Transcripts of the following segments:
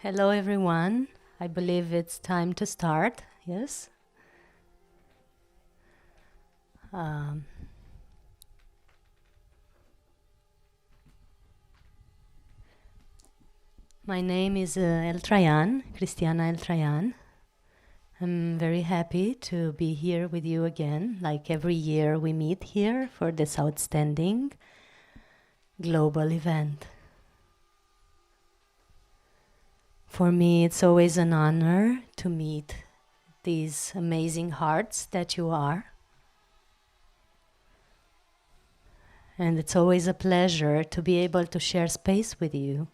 Hello everyone. I believe it's time to start. Yes. Um, my name is Eltrayan, Cristiana Eltrayan. I'm very happy to be here with you again. Like every year we meet here for this outstanding global event. For me, it's always an honor to meet these amazing hearts that you are. And it's always a pleasure to be able to share space with you.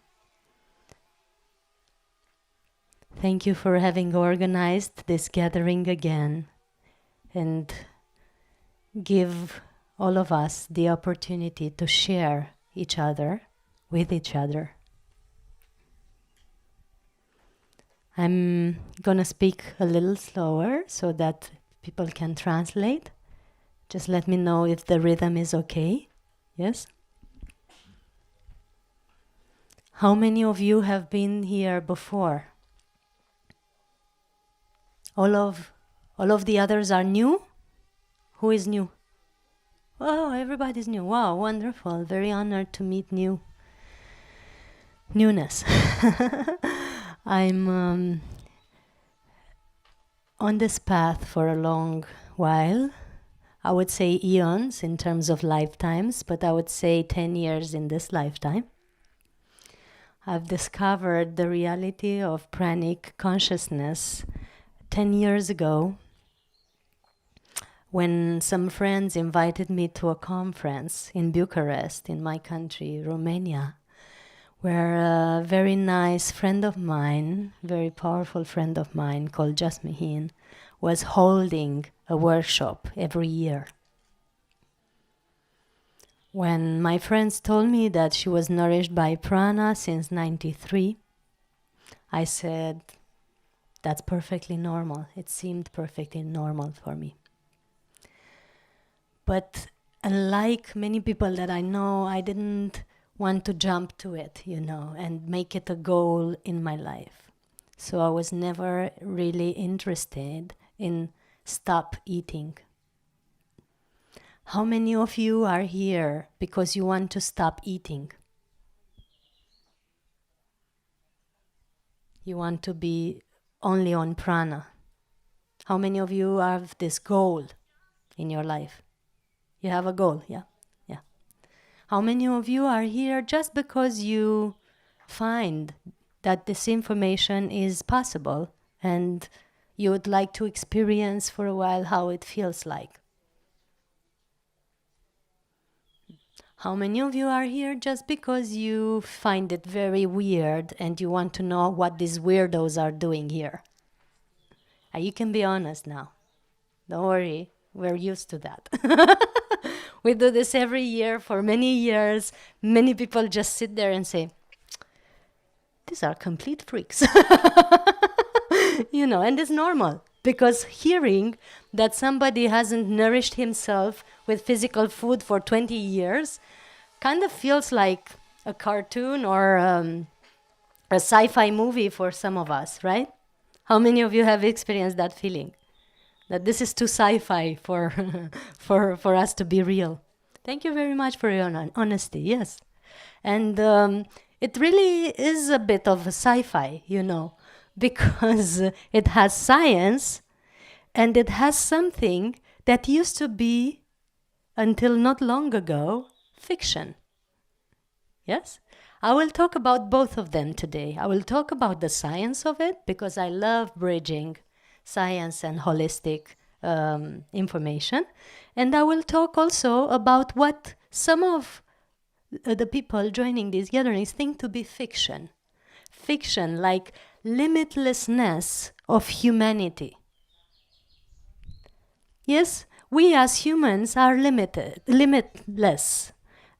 Thank you for having organized this gathering again and give all of us the opportunity to share each other with each other. I'm gonna speak a little slower so that people can translate. Just let me know if the rhythm is okay. Yes? How many of you have been here before? All of the others are new? Who is new? Oh, everybody's new. Wow, wonderful. Very honored to meet newness. I'm on this path for a long while. I would say eons in terms of lifetimes, but I would say 10 years in this lifetime. I've discovered the reality of pranic consciousness 10 years ago when some friends invited me to a conference in Bucharest, in my country, Romania, where a very nice friend of mine, very powerful friend of mine called Jasmine, was holding a workshop every year. When my friends told me that she was nourished by prana since 93, I said, that's perfectly normal. It seemed perfectly normal for me. But unlike many people that I know, I didn't want to jump to it, and make it a goal in my life. So I was never really interested in stop eating. How many of you are here because you want to stop eating? You want to be only on prana. How many of you have this goal in your life? You have a goal, yeah. How many of you are here just because you find that this information is possible and you would like to experience for a while how it feels like? How many of you are here just because you find it very weird and you want to know what these weirdos are doing here? You can be honest now. Don't worry, we're used to that. We do this every year for many years. Many people just sit there and say, these are complete freaks. And it's normal. Because hearing that somebody hasn't nourished himself with physical food for 20 years kind of feels like a cartoon or a sci-fi movie for some of us, right? How many of you have experienced that feeling? That this is too sci-fi for, for us to be real. Thank you very much for your honesty, yes. And it really is a bit of a sci-fi, you know, because it has science and it has something that used to be, until not long ago, fiction. Yes? I will talk about both of them today. I will talk about the science of it because I love bridging science and holistic information. And I will talk also about what some of the people joining these gatherings think to be fiction. Fiction, like limitlessness of humanity. Yes, we as humans are limitless.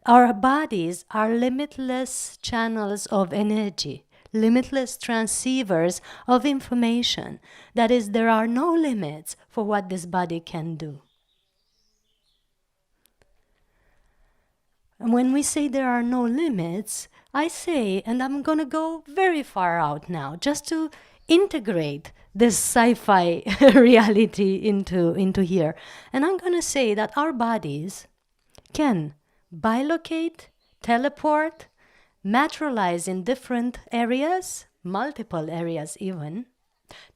Our bodies are limitless channels of energy, limitless transceivers of information. That is, there are no limits for what this body can do. And when we say there are no limits, I say, and I'm going to go very far out now, just to integrate this sci-fi reality into here. And I'm going to say that our bodies can bilocate, teleport, materialize in different areas, multiple areas even,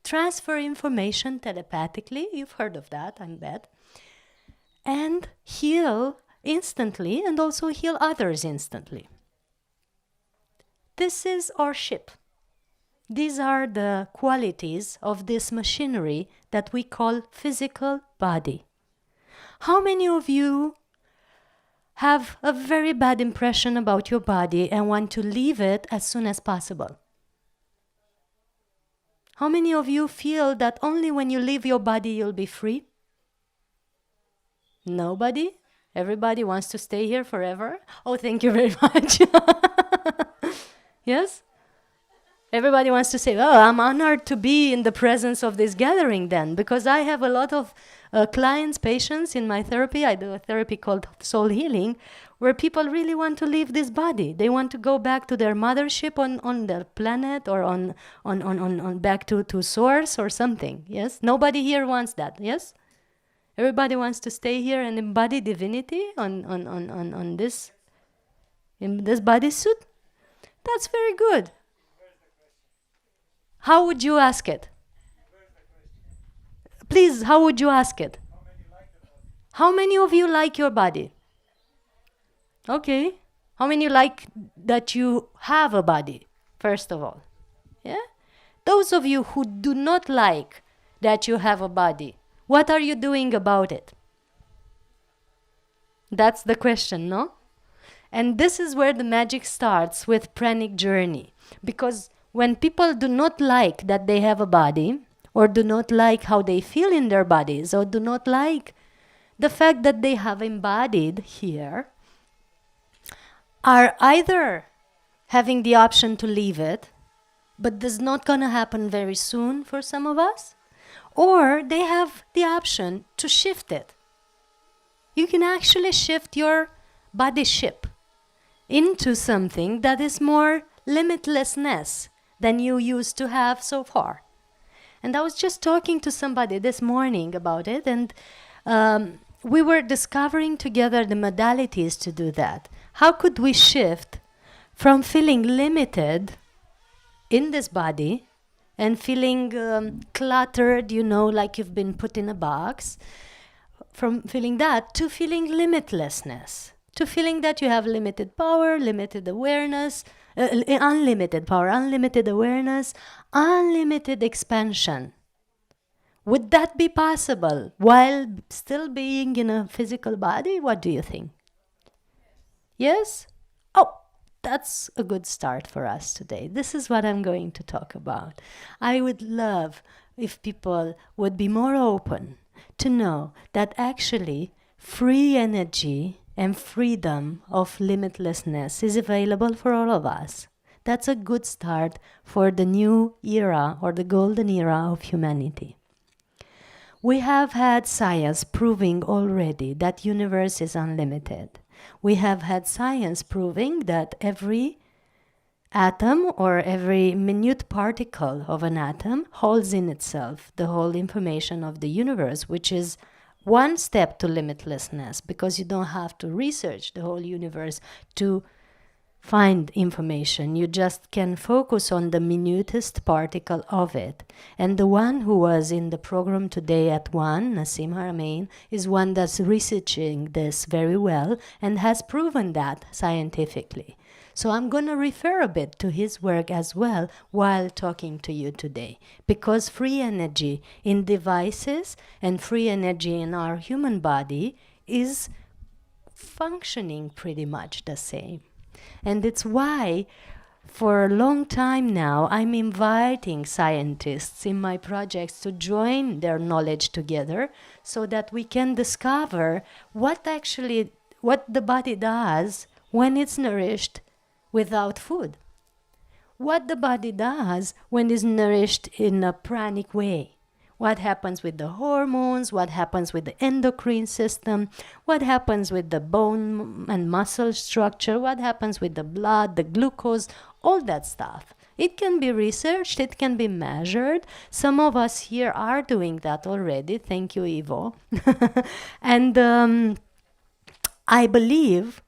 transfer information telepathically, you've heard of that, I bet, and heal instantly and also heal others instantly. This is our ship. These are the qualities of this machinery that we call physical body. How many of you have a very bad impression about your body and want to leave it as soon as possible? How many of you feel that only when you leave your body you'll be free? Nobody? Everybody wants to stay here forever? Oh, thank you very much. Yes? Everybody wants to say, oh, I'm honored to be in the presence of this gathering then, because I have a lot of clients, patients in my therapy. I do a therapy called soul healing, where people really want to leave this body. They want to go back to their mothership on the planet, or on back to source or something. Yes? Nobody here wants that. Yes? Everybody wants to stay here and embody divinity on this, in this bodysuit. That's very good. How would you ask it? Please, how would you ask it? How many of you like your body? Okay. How many like that you have a body, first of all? Yeah? Those of you who do not like that you have a body, what are you doing about it? That's the question, no? And this is where the magic starts with pranic journey. Because when people do not like that they have a body, or do not like how they feel in their bodies, or do not like the fact that they have embodied here, are either having the option to leave it, but this is not going to happen very soon for some of us, or they have the option to shift it. You can actually shift your body ship into something that is more limitlessness than you used to have so far. And I was just talking to somebody this morning about it, and we were discovering together the modalities to do that. How could we shift from feeling limited in this body and feeling cluttered, you know, like you've been put in a box, from feeling that to feeling limitlessness, to feeling that you have limited power, limited awareness, unlimited power, unlimited awareness, unlimited expansion. Would that be possible while still being in a physical body? What do you think? Yes? Oh, that's a good start for us today. This is what I'm going to talk about. I would love if people would be more open to know that actually free energy and freedom of limitlessness is available for all of us. That's a good start for the new era, or the golden era of humanity. We have had science proving already that universe is unlimited. We have had science proving that every atom or every minute particle of an atom holds in itself the whole information of the universe, which is one step to limitlessness, because you don't have to research the whole universe to find information. You just can focus on the minutest particle of it. And the one who was in the program today at 1, Nassim Haramein, is one that's researching this very well and has proven that scientifically. So I'm going to refer a bit to his work as well while talking to you today, because free energy in devices and free energy in our human body is functioning pretty much the same. And it's why for a long time now I'm inviting scientists in my projects to join their knowledge together so that we can discover what the body does when it's nourished without food. What the body does when it's nourished in a pranic way. What happens with the hormones, what happens with the endocrine system, what happens with the bone and muscle structure, what happens with the blood, the glucose, all that stuff. It can be researched, it can be measured. Some of us here are doing that already. Thank you, Ivo. And I believe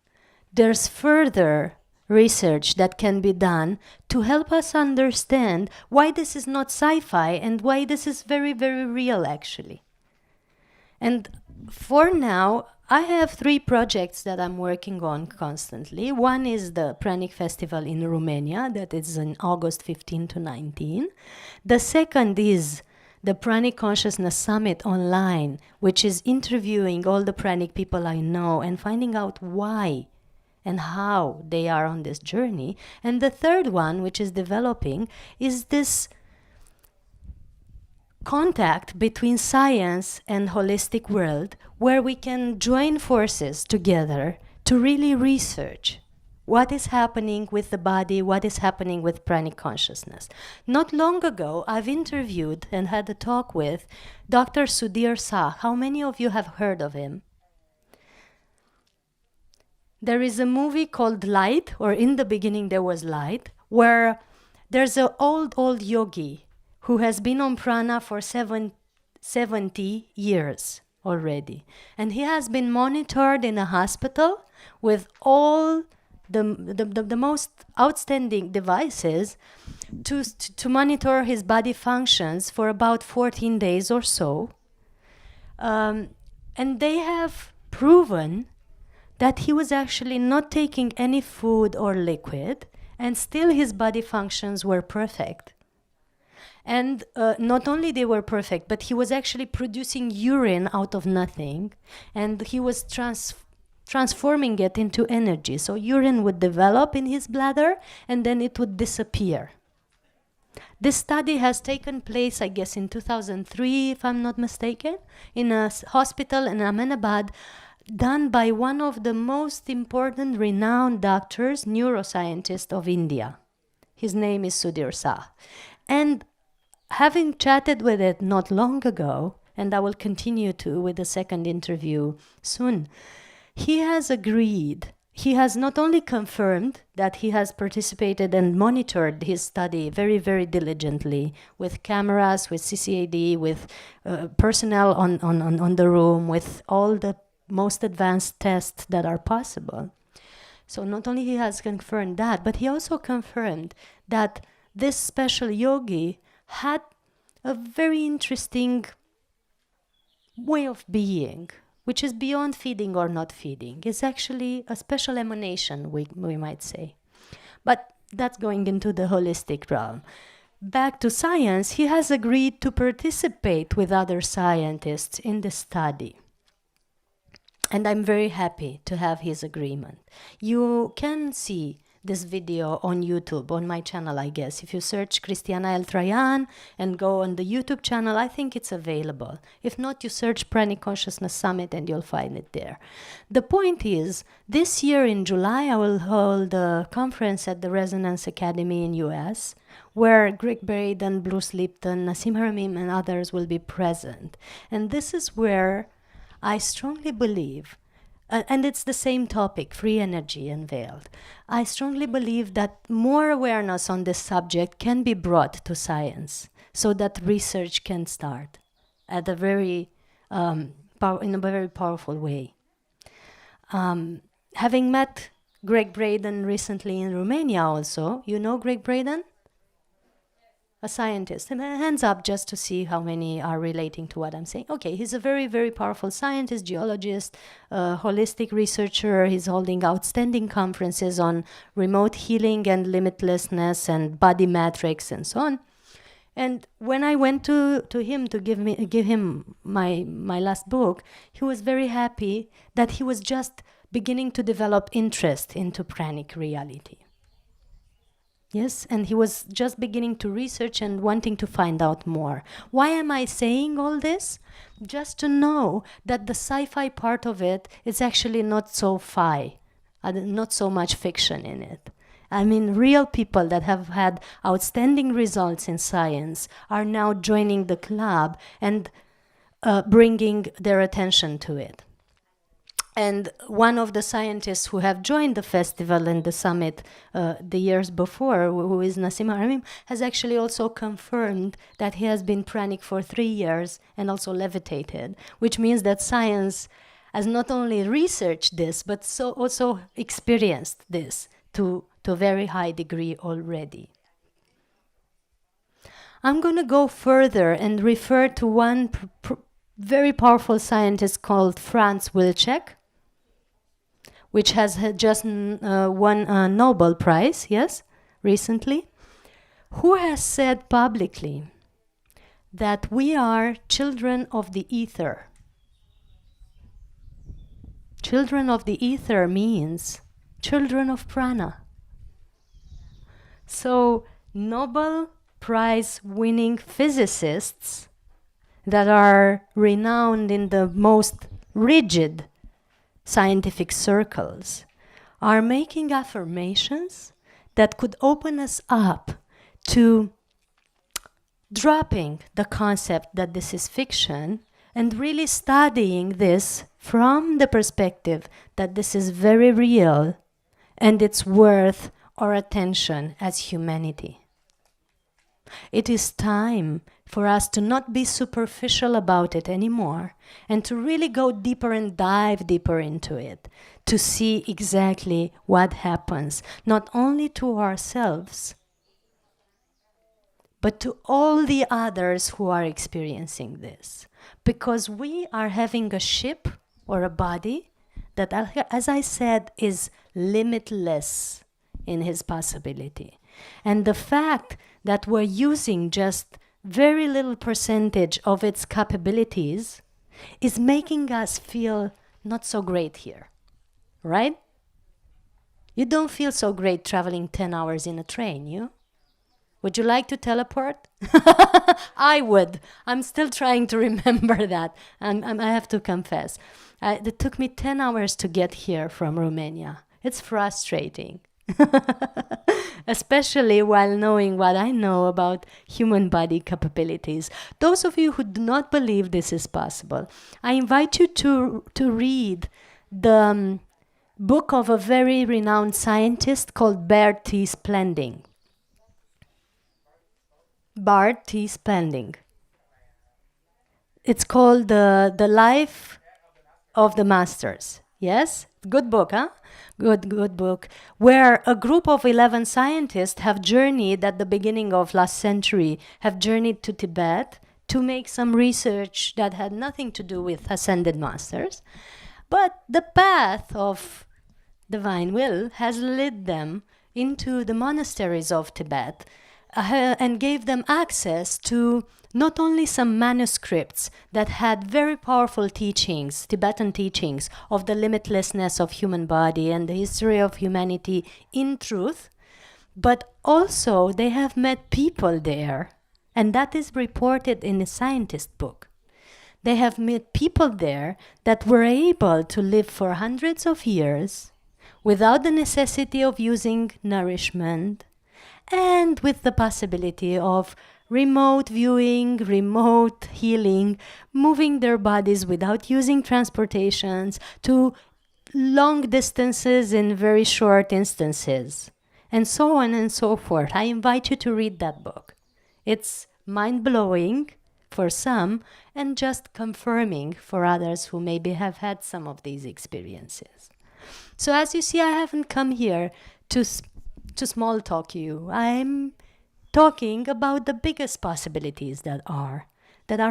there's further research that can be done to help us understand why this is not sci-fi and why this is very, very real, actually. And for now, I have 3 projects that I'm working on constantly. One is the Pranic Festival in Romania, that is in August 15 to 19. The second is the Pranic Consciousness Summit online, which is interviewing all the pranic people I know and finding out why and how they are on this journey. And the third one, which is developing, is this contact between science and holistic world, where we can join forces together to really research what is happening with the body, what is happening with pranic consciousness. Not long ago, I've interviewed and had a talk with Dr. Sudhir Shah. How many of you have heard of him? There is a movie called Light, or In the Beginning There Was Light, where there's an old yogi who has been on prana for 70 years already. And he has been monitored in a hospital with all the most outstanding devices to monitor his body functions for about 14 days or so. And they have proven that he was actually not taking any food or liquid, and still his body functions were perfect. And not only they were perfect, but he was actually producing urine out of nothing, and he was transforming it into energy. So urine would develop in his bladder, and then it would disappear. This study has taken place, I guess, in 2003, if I'm not mistaken, in a hospital in Ahmedabad, done by one of the most important renowned doctors, neuroscientist of India. His name is Sudhir Shah. And having chatted with it not long ago, and I will continue to with the second interview soon, he has agreed. He has not only confirmed that he has participated and monitored his study very, very diligently with cameras, with CCAD, with personnel on the room, with all the most advanced tests that are possible. So not only he has confirmed that, but he also confirmed that this special yogi had a very interesting way of being, which is beyond feeding or not feeding. It's actually a special emanation, we might say. But that's going into the holistic realm. Back to science, he has agreed to participate with other scientists in the study. And I'm very happy to have his agreement. You can see this video on YouTube, on my channel, I guess. If you search Cristiana Eltrayan and go on the YouTube channel, I think it's available. If not, you search Pranic Consciousness Summit and you'll find it there. The point is, this year in July, I will hold a conference at the Resonance Academy in US, where Greg Braden, Bruce Lipton, Nassim Haramein, and others will be present. And this is where I strongly believe And it's the same topic, free energy unveiled. I strongly believe that more awareness on this subject can be brought to science so that research can start at a very, in a very powerful way. Having met Greg Braden recently in Romania also, you know Greg Braden? A scientist. Hands up just to see how many are relating to what I'm saying. Okay, he's a very, very powerful scientist, geologist, holistic researcher. He's holding outstanding conferences on remote healing and limitlessness and body metrics and so on. And when I went to him to give him my last book, he was very happy that he was just beginning to develop interest into pranic reality. Yes, and he was just beginning to research and wanting to find out more. Why am I saying all this? Just to know that the sci-fi part of it is actually not so not so much fiction in it. I mean, real people that have had outstanding results in science are now joining the club and bringing their attention to it. And one of the scientists who have joined the festival and the summit the years before, who is Nassim Haramim, has actually also confirmed that he has been pranic for 3 years and also levitated, which means that science has not only researched this, but also experienced this to a very high degree already. I'm going to go further and refer to one very powerful scientist called Franz Wilczek, which has just won a Nobel Prize, yes, recently, who has said publicly that we are children of the ether. Children of the ether means children of prana. So Nobel Prize winning physicists that are renowned in the most rigid scientific circles are making affirmations that could open us up to dropping the concept that this is fiction and really studying this from the perspective that this is very real and it's worth our attention as humanity. It is time for us to not be superficial about it anymore and to really go deeper and dive deeper into it to see exactly what happens, not only to ourselves, but to all the others who are experiencing this. Because we are having a ship or a body that, as I said, is limitless in his possibility. And the fact that we're using just very little percentage of its capabilities is making us feel not so great here, right? You don't feel so great traveling 10 hours in a train, you? Would you like to teleport? I would. I'm still trying to remember that. And I have to confess. It took me 10 hours to get here from Romania. It's frustrating. Especially while knowing what I know about human body capabilities. Those of you who do not believe this is possible, I invite you to read the book of a very renowned scientist called Bart T. Spending. Bart T. Spending. It's called The Life of the Masters. Yes? Good book, huh? Good book. Where a group of 11 scientists have journeyed at the beginning of last century, have journeyed to Tibet to make some research that had nothing to do with ascended masters. But the path of divine will has led them into the monasteries of Tibet and gave them access to not only some manuscripts that had very powerful teachings, Tibetan teachings of the limitlessness of human body and the history of humanity in truth, but also they have met people there, and that is reported in a scientist book. They have met people there that were able to live for hundreds of years without the necessity of using nourishment and with the possibility of remote viewing, remote healing, moving their bodies without using transportations to long distances in very short instances, and so on and so forth. I invite you to read that book. It's mind-blowing for some and just confirming for others who maybe have had some of these experiences. So as you see, I haven't come here to small talk you. I'm talking about the biggest possibilities that are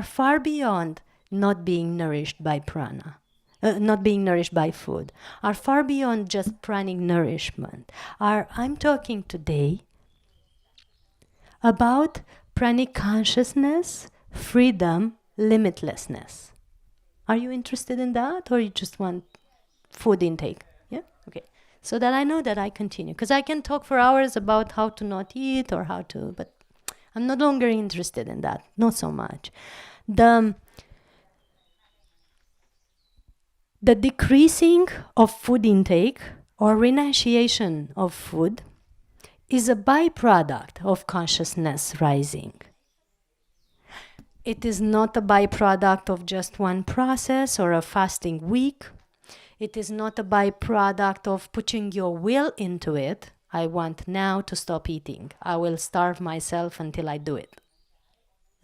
far beyond not being nourished by prana. Not being nourished by food, are far beyond just pranic nourishment. I'm talking today about pranic consciousness, freedom, limitlessness. Are you interested in that, or you just want food intake? Yeah? Okay. So that I know that I continue. Because I can talk for hours about how to not eat or how to, but I'm no longer interested in that. Not so much. The decreasing of food intake or renunciation of food is a byproduct of consciousness rising. It is not a byproduct of just one process or a fasting week. It is not a byproduct of putting your will into it. I want now to stop eating. I will starve myself until I do it.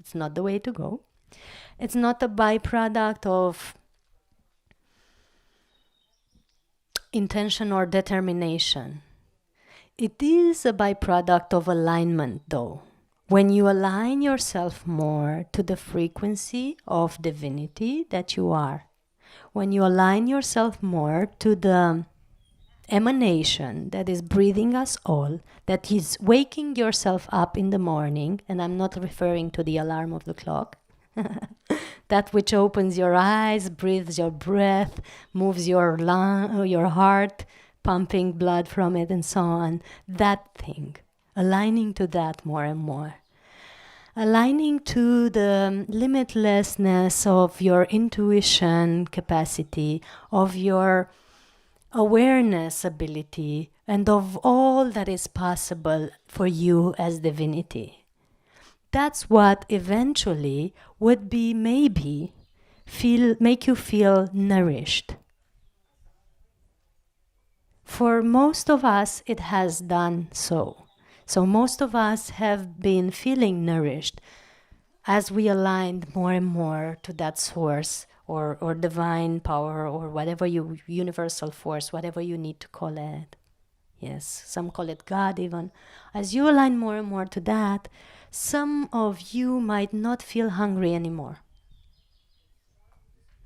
It's not the way to go. It's not a byproduct of intention or determination. It is a byproduct of alignment, though. When you align yourself more to the frequency of divinity that you are, when you align yourself more to the emanation that is breathing us all, that is waking yourself up in the morning, and I'm not referring to the alarm of the clock, that which opens your eyes, breathes your breath, moves your heart, pumping blood from it and so on. That thing, aligning to that more and more. Aligning to the limitlessness of your intuition capacity, of your awareness ability, and of all that is possible for you as divinity. That's what eventually would be maybe make you feel nourished. For most of us, it has done so. So most of us have been feeling nourished as we aligned more and more to that source or divine power or whatever universal force, whatever you need to call it. Yes, some call it God even. As you align more and more to that, some of you might not feel hungry anymore.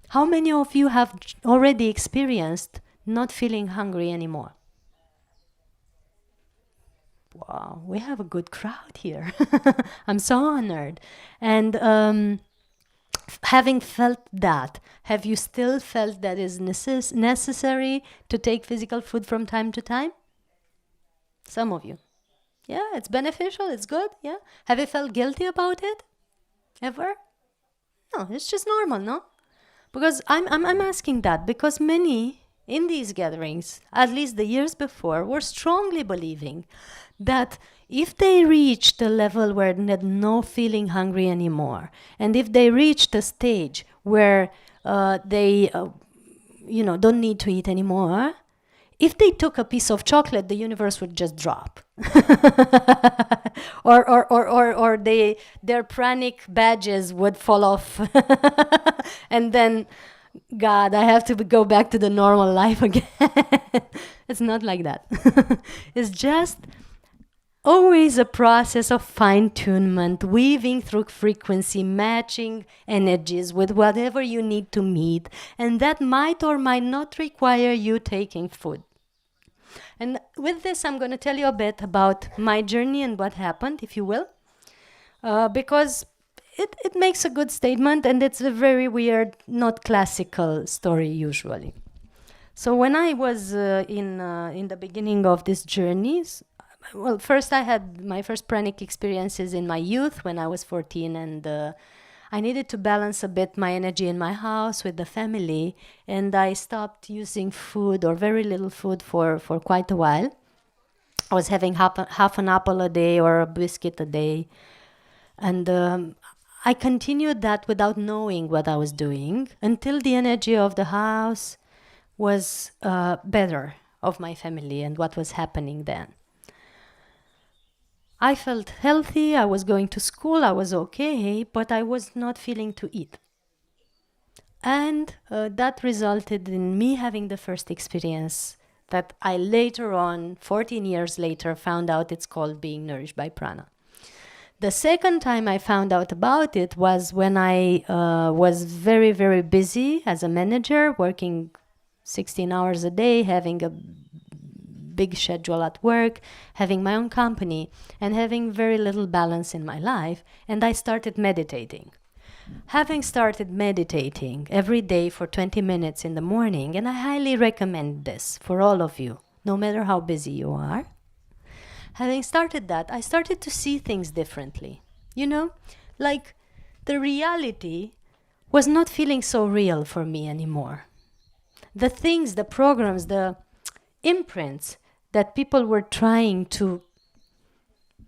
How many of you have already experienced not feeling hungry anymore? Wow, we have a good crowd here. I'm so honored. And having felt that, have you still felt that is necessary to take physical food from time to time? Some of you. Yeah, it's beneficial, it's good, yeah. Have you felt guilty about it? Ever? No, it's just normal, no? Because I'm asking that because many in these gatherings, at least the years before, were strongly believing that if they reached a level where they're no feeling hungry anymore, and if they reached a stage where they don't need to eat anymore, if they took a piece of chocolate, the universe would just drop. or their pranic badges would fall off. And then, God, I have to go back to the normal life again. It's not like that. It's just always a process of fine-tunement, weaving through frequency, matching energies with whatever you need to meet, and that might or might not require you taking food. And with this, I'm going to tell you a bit about my journey and what happened, if you will, because it makes a good statement, and it's a very weird, not classical story usually. So when I was in the beginning of this journey, well, first I had my first pranic experiences in my youth when I was 14, and I needed to balance a bit my energy in my house with the family, and I stopped using food or very little food for quite a while. I was having half an apple a day or a biscuit a day, and I continued that without knowing what I was doing until the energy of the house was better of my family and what was happening then. I felt healthy, I was going to school, I was okay, but I was not feeling to eat. And that resulted in me having the first experience that I later on, 14 years later, found out it's called being nourished by prana. The second time I found out about it was when I was very, very busy as a manager, working 16 hours a day, having a big schedule at work, having my own company, and having very little balance in my life. And I started meditating. Having started meditating every day for 20 minutes in the morning, and I highly recommend this for all of you, no matter how busy you are. Having started that, I started to see things differently. You know, like the reality was not feeling so real for me anymore. The things, the programs, the imprints that people were trying to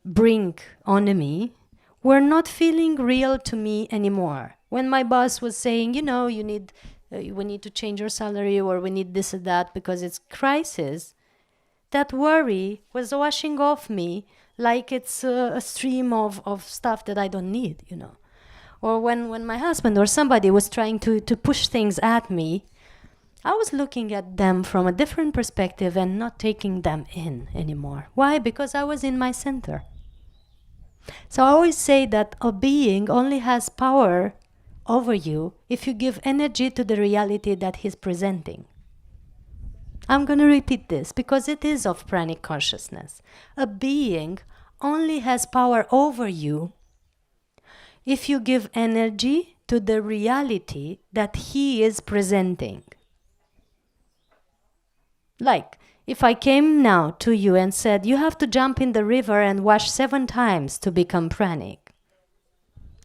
bring on me were not feeling real to me anymore. When my boss was saying, you know, we need to change your salary, or we need this or that because it's crisis, that worry was washing off me like it's a stream of stuff that I don't need, you know. Or when my husband or somebody was trying to push things at me, I was looking at them from a different perspective and not taking them in anymore. Why? Because I was in my center. So I always say that a being only has power over you if you give energy to the reality that he's presenting. I'm going to repeat this because it is of pranic consciousness. A being only has power over you if you give energy to the reality that he is presenting. Like, if I came now to you and said, you have to jump in the river and wash 7 times to become pranic.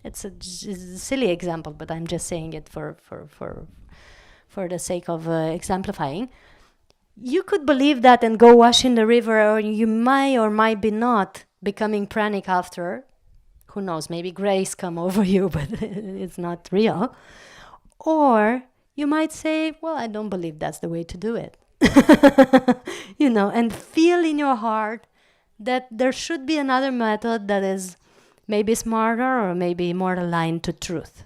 It's a silly example, but I'm just saying it for the sake of exemplifying. You could believe that and go wash in the river, or you might or might be not becoming pranic after. Who knows, maybe grace come over you, but it's not real. Or you might say, well, I don't believe that's the way to do it. You know, and feel in your heart that there should be another method that is maybe smarter or maybe more aligned to truth.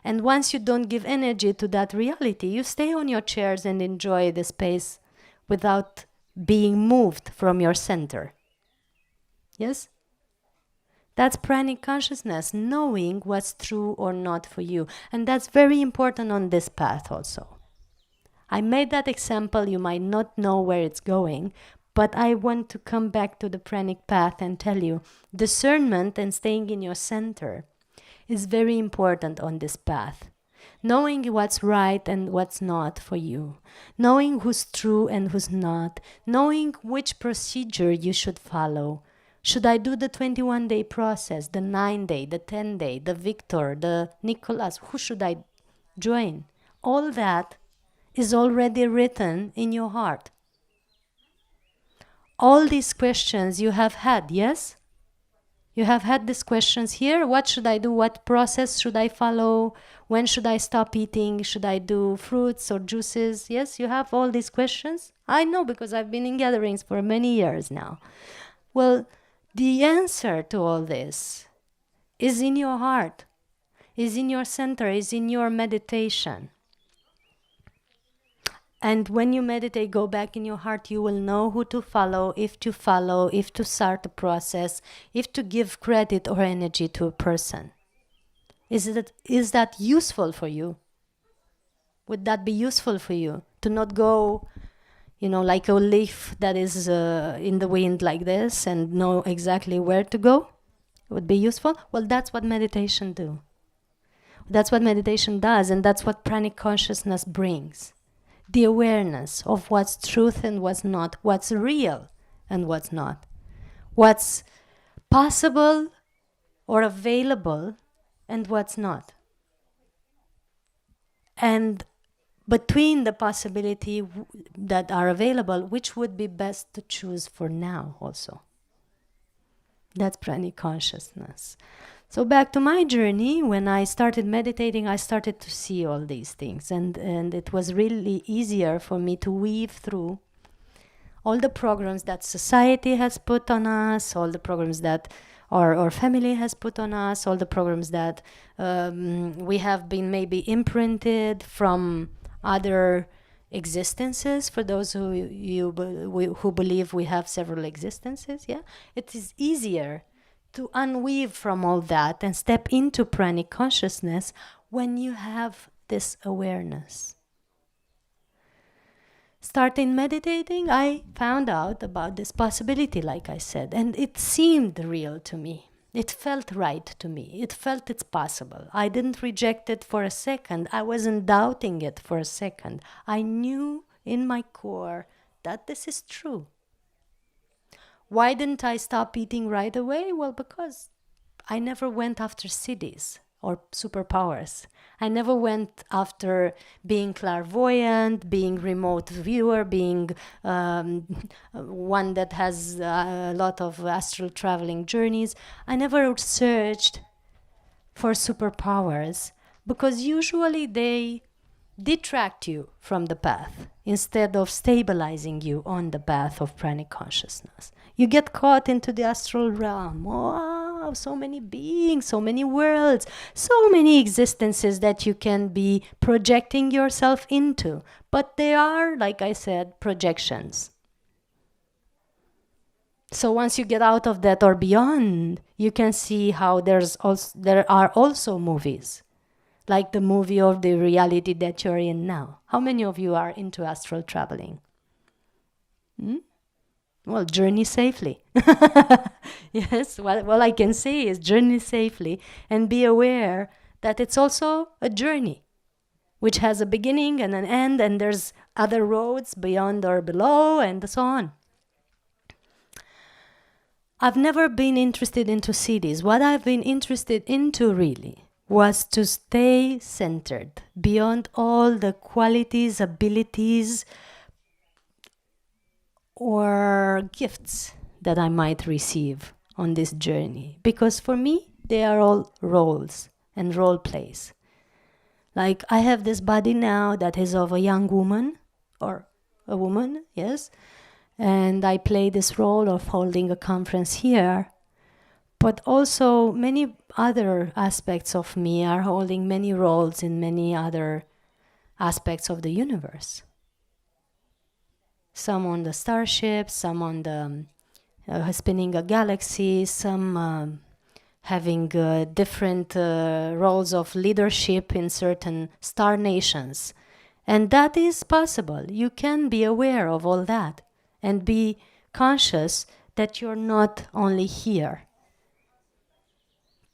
And once you don't give energy to that reality, you stay on your chairs and enjoy the space without being moved from your center. Yes? That's pranic consciousness, knowing what's true or not for you. And that's very important on this path also. I made that example, you might not know where it's going, but I want to come back to the pranic path and tell you, discernment and staying in your center is very important on this path. Knowing what's right and what's not for you. Knowing who's true and who's not. Knowing which procedure you should follow. Should I do the 21-day process, the 9-day, the 10-day, the Victor, the Nicholas? Who should I join? All that is already written in your heart. All these questions you have had, yes? You have had these questions here. What should I do? What process should I follow? When should I stop eating? Should I do fruits or juices? Yes, you have all these questions. I know because I've been in gatherings for many years now. Well, the answer to all this is in your heart, is in your center, is in your meditation. And when you meditate, go back in your heart, you will know who to follow, if to start the process, if to give credit or energy to a person. Is that useful for you? Would that be useful for you? To not go, you know, like a leaf that is in the wind like this and know exactly where to go? Would be useful? Well, that's what meditation do. That's what meditation does, and that's what pranic consciousness brings. The awareness of what's truth and what's not, what's real and what's not, what's possible or available and what's not. And between the possibility that are available, which would be best to choose for now also. That's pranic consciousness. So back to my journey, when I started meditating, I started to see all these things, and it was really easier for me to weave through all the programs that society has put on us, all the programs that our family has put on us, all the programs that we have been maybe imprinted from other existences. For those who believe we have several existences, yeah, it is easier to unweave from all that and step into pranic consciousness when you have this awareness. Starting meditating, I found out about this possibility, like I said, and it seemed real to me. It felt right to me. It felt it's possible. I didn't reject it for a second. I wasn't doubting it for a second. I knew in my core that this is true. Why didn't I stop eating right away? Well, because I never went after cities or superpowers. I never went after being clairvoyant, being remote viewer, being one that has a lot of astral traveling journeys. I never searched for superpowers because usually they detract you from the path instead of stabilizing you on the path of pranic consciousness. You get caught into the astral realm. Wow, so many beings, so many worlds, so many existences that you can be projecting yourself into. But they are, like I said, projections. So once you get out of that or beyond, you can see how there are also movies, like the movie of the reality that you're in now. How many of you are into astral traveling? Well, journey safely. Yes, what I can say is journey safely and be aware that it's also a journey which has a beginning and an end, and there's other roads beyond or below and so on. I've never been interested into cities. What I've been interested into really was to stay centered beyond all the qualities, abilities, or gifts that I might receive on this journey. Because for me, they are all roles and role plays. Like I have this body now that is of a young woman, or a woman, yes, and I play this role of holding a conference here. But also many other aspects of me are holding many roles in many other aspects of the universe. Some on the starship, some on the spinning a galaxy, some having different roles of leadership in certain star nations. And that is possible. You can be aware of all that and be conscious that you're not only here.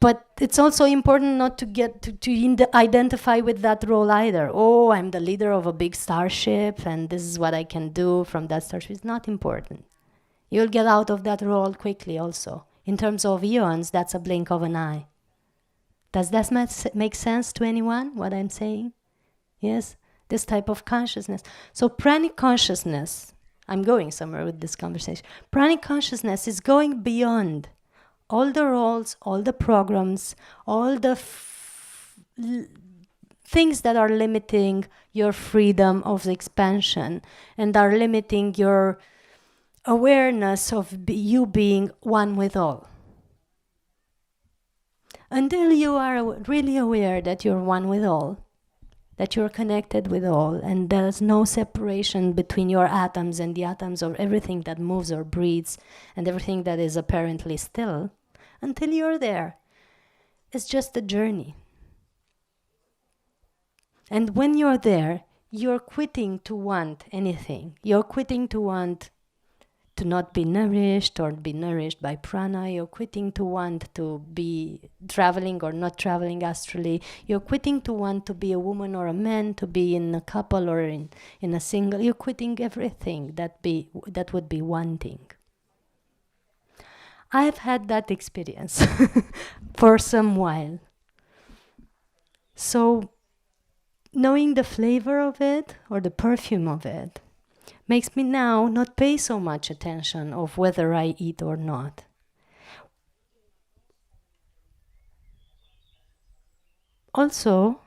But it's also important not to get to identify with that role either. Oh, I'm the leader of a big starship and this is what I can do from that starship. It's not important. You'll get out of that role quickly also. In terms of eons, that's a blink of an eye. Does that make sense to anyone, what I'm saying? Yes? This type of consciousness. So pranic consciousness, I'm going somewhere with this conversation. Pranic consciousness is going beyond all the roles, all the programs, all the things that are limiting your freedom of expansion and are limiting your awareness of you being one with all. Until you are really aware that you're one with all, that you're connected with all, and there's no separation between your atoms and the atoms of everything that moves or breathes and everything that is apparently still, until you're there, it's just a journey. And when you're there, you're quitting to want anything. You're quitting to want to not be nourished or be nourished by prana. You're quitting to want to be traveling or not traveling astrally. You're quitting to want to be a woman or a man, to be in a couple or in a single. You're quitting everything that would be wanting. I've had that experience for some while. So knowing the flavor of it or the perfume of it makes me now not pay so much attention of whether I eat or not. also,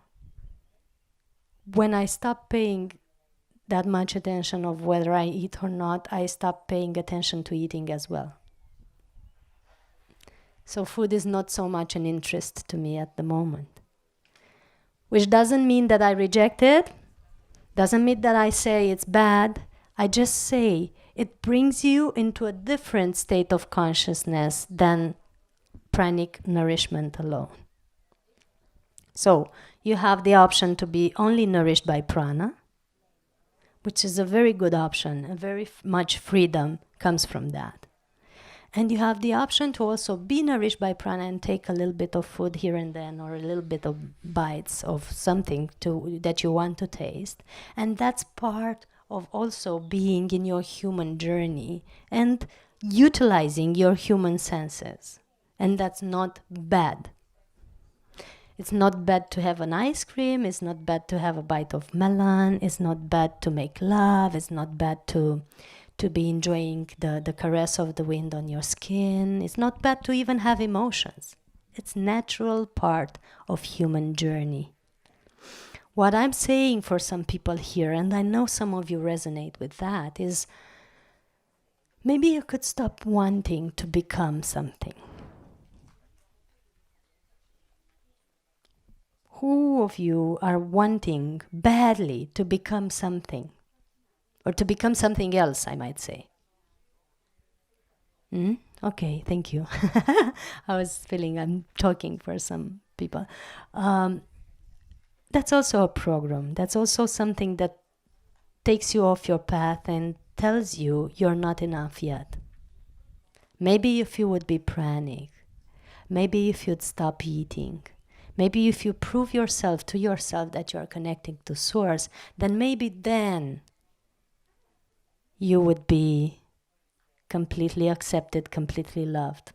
when I stop paying that much attention of whether I eat or not, I stop paying attention to eating as well. So food is not so much an interest to me at the moment. Which doesn't mean that I reject it, doesn't mean that I say it's bad. I just say it brings you into a different state of consciousness than pranic nourishment alone. So you have the option to be only nourished by prana, which is a very good option, a very much freedom comes from that. And you have the option to also be nourished by prana and take a little bit of food here and then, or a little bit of bites of something that you want to taste. And that's part of also being in your human journey and utilizing your human senses. And that's not bad. It's not bad to have an ice cream. It's not bad to have a bite of melon. It's not bad to make love. It's not bad to be enjoying the caress of the wind on your skin. It's not bad to even have emotions. It's natural part of human journey. What I'm saying for some people here, and I know some of you resonate with that, is maybe you could stop wanting to become something. Who of you are wanting badly to become something? Or to become something else, I might say. Okay, thank you. I was feeling I'm talking for some people. That's also a program. That's also something that takes you off your path and tells you you're not enough yet. Maybe if you would be pranic, maybe if you'd stop eating, maybe if you prove yourself to yourself that you're connecting to Source, then maybe then you would be completely accepted, completely loved.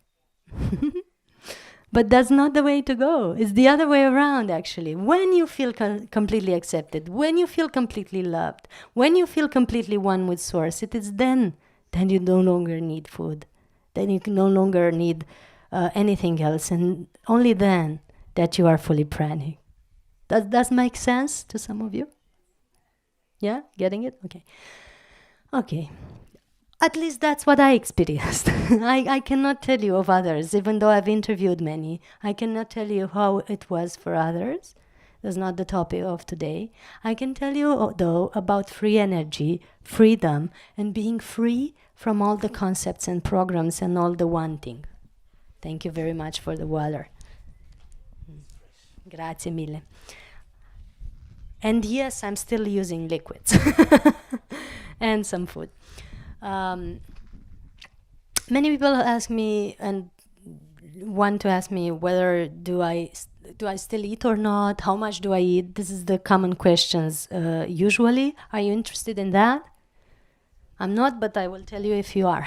But that's not the way to go. It's the other way around, actually. When you feel completely accepted, when you feel completely loved, when you feel completely one with Source, it is then you no longer need food. Then you no longer need anything else. And only then that you are fully pranic. Does that make sense to some of you? Yeah? Getting it? Okay. Okay. At least that's what I experienced. I cannot tell you of others, even though I've interviewed many. I cannot tell you how it was for others. That's not the topic of today. I can tell you, though, about free energy, freedom, and being free from all the concepts and programs and all the wanting. Thank you very much for the water. Grazie mille. And yes, I'm still using liquids and some food. Many people ask me and want to ask me whether do I still eat or not? How much do I eat? This is the common questions usually. Are you interested in that? I'm not, but I will tell you if you are.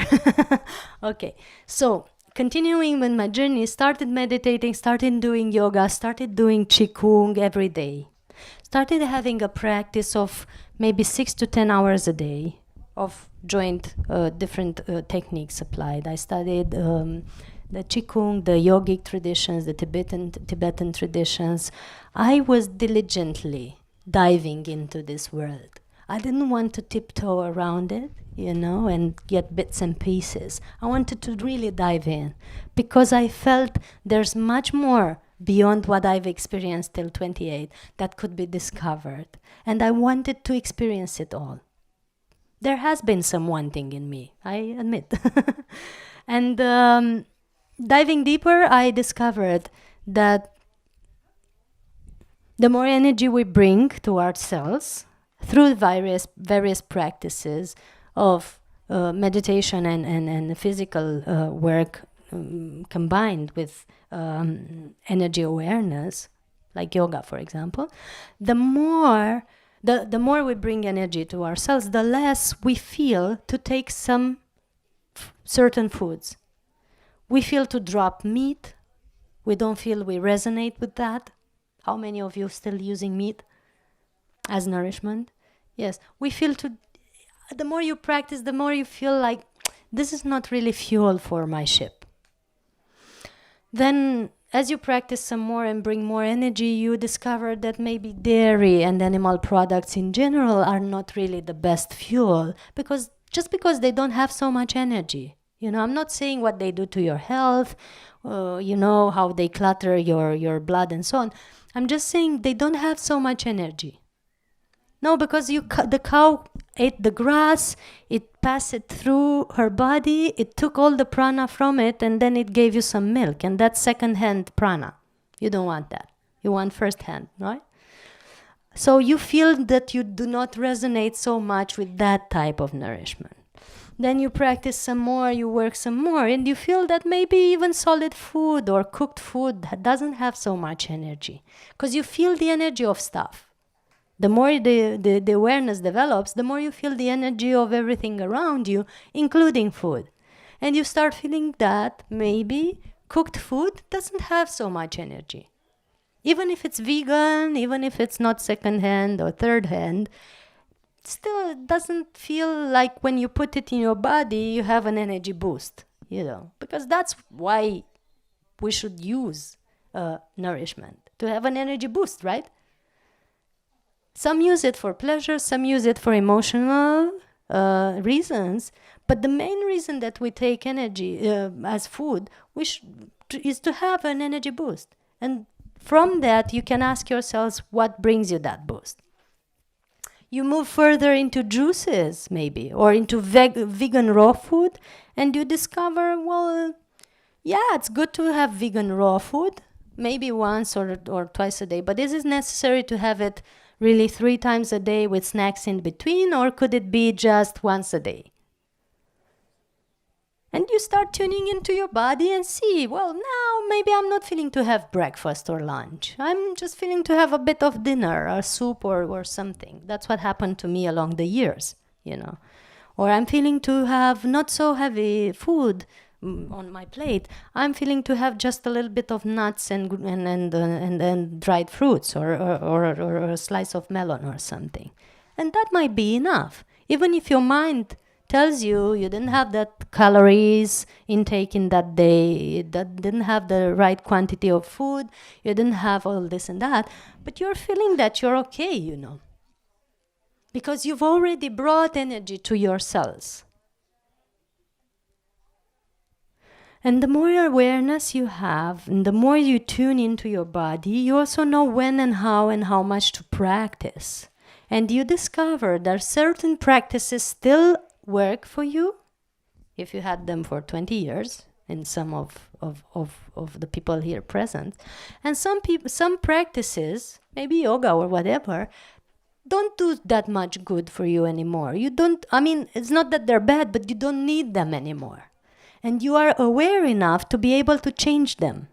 Okay, so continuing with my journey, started meditating, started doing yoga, started doing qigong every day. Started having a practice of maybe 6 to 10 hours a day of joint different techniques applied. I studied the qigong, the yogic traditions, the Tibetan traditions. I was diligently diving into this world. I didn't want to tiptoe around it, and get bits and pieces. I wanted to really dive in because I felt there's much more beyond what I've experienced till 28 that could be discovered. And I wanted to experience it all. There has been some wanting in me, I admit. And diving deeper, I discovered that the more energy we bring to ourselves through various practices of meditation and physical work combined with energy awareness, like yoga, for example, the more we bring energy to ourselves, the less we feel to take some certain foods. We feel to drop meat. We don't feel we resonate with that. How many of you still using meat as nourishment? Yes, we feel the more you practice, the more you feel like this is not really fuel for my ship. Then as you practice some more and bring more energy, you discover that maybe dairy and animal products in general are not really the best fuel, because just because they don't have so much energy. I'm not saying what they do to your health, how they clutter your blood and so on. I'm just saying they don't have so much energy. No, because the cow ate the grass, it passed it through her body, it took all the prana from it, and then it gave you some milk, and that's second-hand prana. You don't want that. You want first-hand, right? So you feel that you do not resonate so much with that type of nourishment. Then you practice some more, you work some more, and you feel that maybe even solid food or cooked food doesn't have so much energy, because you feel the energy of stuff. The more the awareness develops, the more you feel the energy of everything around you, including food. And you start feeling that maybe cooked food doesn't have so much energy. Even if it's vegan, even if it's not second-hand or third-hand, still it doesn't feel like when you put it in your body, you have an energy boost, because that's why we should use nourishment, to have an energy boost, right? Some use it for pleasure, some use it for emotional reasons, but the main reason that we take energy as food is to have an energy boost. And from that, you can ask yourselves what brings you that boost. You move further into juices, maybe, or into vegan raw food, and you discover, it's good to have vegan raw food, maybe once or twice a day, but is it necessary to have it really 3 times a day with snacks in between, or could it be just once a day? And you start tuning into your body and see, now maybe I'm not feeling to have breakfast or lunch. I'm just feeling to have a bit of dinner or soup or something. That's what happened to me along the years, Or I'm feeling to have not so heavy food on my plate. I'm feeling to have just a little bit of nuts and dried fruits or a slice of melon or something. And that might be enough. Even if your mind tells you didn't have that calories intake in that day, that didn't have the right quantity of food, you didn't have all this and that, but you're feeling that you're okay, because you've already brought energy to your cells. And the more awareness you have, and the more you tune into your body, you also know when and how much to practice. And you discover that certain practices still work for you, if you had them for 20 years, in some of the people here present. And some practices, maybe yoga or whatever, don't do that much good for you anymore. It's not that they're bad, but you don't need them anymore. And you are aware enough to be able to change them.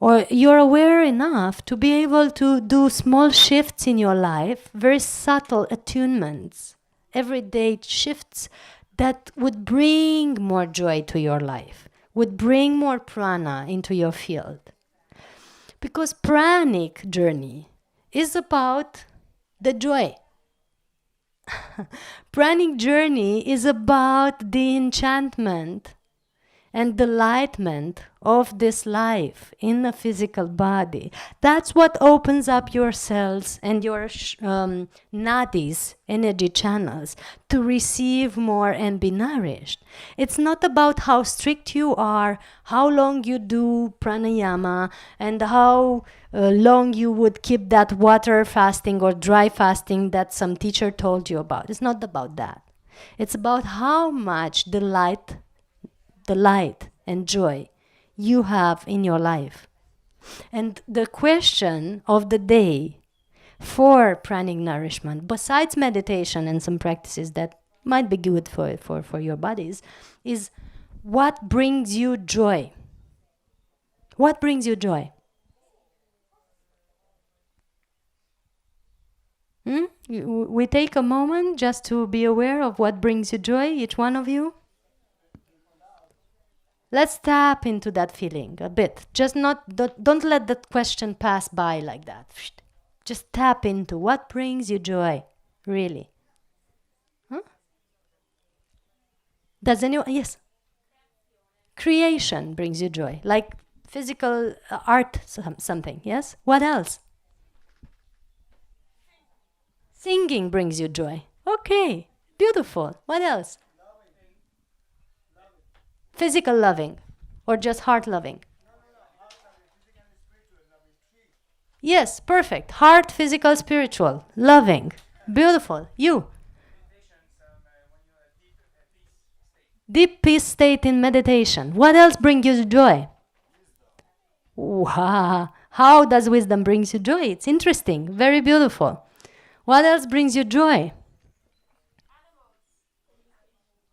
Or you're aware enough to be able to do small shifts in your life, very subtle attunements, everyday shifts that would bring more joy to your life, would bring more prana into your field. Because pranic journey is about the joy. Pranic journey is about the enchantment and delightment of this life in a physical body. That's what opens up your cells and your nadis, energy channels, to receive more and be nourished. It's not about how strict you are, how long you do pranayama, and how long you would keep that water fasting or dry fasting that some teacher told you about. It's not about that. It's about how much delight and joy you have in your life. And the question of the day for pranic nourishment, besides meditation and some practices that might be good for your bodies, is what brings you joy? What brings you joy? We take a moment just to be aware of what brings you joy, each one of you. Let's tap into that feeling a bit. Don't let that question pass by like that. Just tap into what brings you joy, really. Does anyone? Yes. Creation brings you joy, like physical art, something, yes? What else? Singing brings you joy. Okay, beautiful. What else? Physical loving, or just heart loving? Yes, perfect. Heart, physical, spiritual, loving. Beautiful. You? Deep peace state in meditation. What else brings you joy? Wow. How does wisdom brings you joy? It's interesting. Very beautiful. What else brings you joy?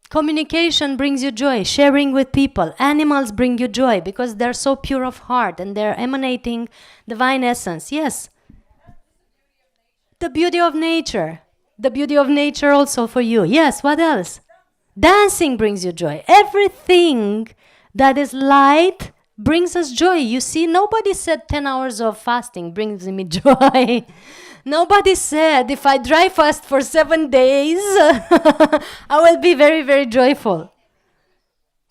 Communication brings you joy. Sharing with people. Animals bring you joy because they're so pure of heart and they're emanating divine essence. Yes. The beauty of nature. The beauty of nature also for you. Yes. What else? Dancing brings you joy. Everything that is light brings us joy. You see, nobody said 10 hours of fasting brings me joy. Nobody said if I dry fast for 7 days, I will be very, very joyful.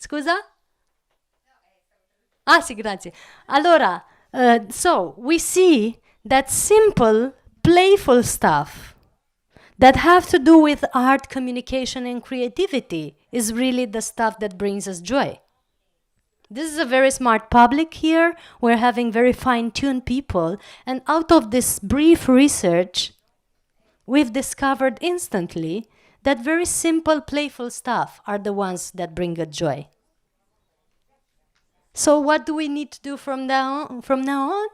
Scusa? Ah, sì, grazie. Allora, so we see that simple, playful stuff that have to do with art, communication, and creativity is really the stuff that brings us joy. This is a very smart public here. We're having very fine-tuned people. And out of this brief research, we've discovered instantly that very simple, playful stuff are the ones that bring us joy. So what do we need to do from now on?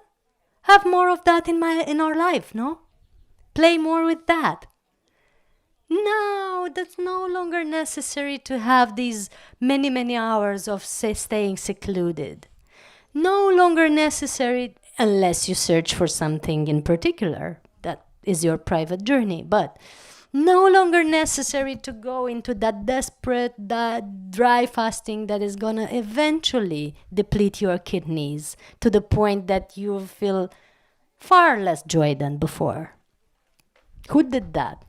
Have more of that in our life, no? Play more with that. No, that's no longer necessary to have these many, many hours of staying secluded. No longer necessary unless you search for something in particular. That is your private journey. But no longer necessary to go into that desperate, that dry fasting that is going to eventually deplete your kidneys to the point that you feel far less joy than before. Who did that?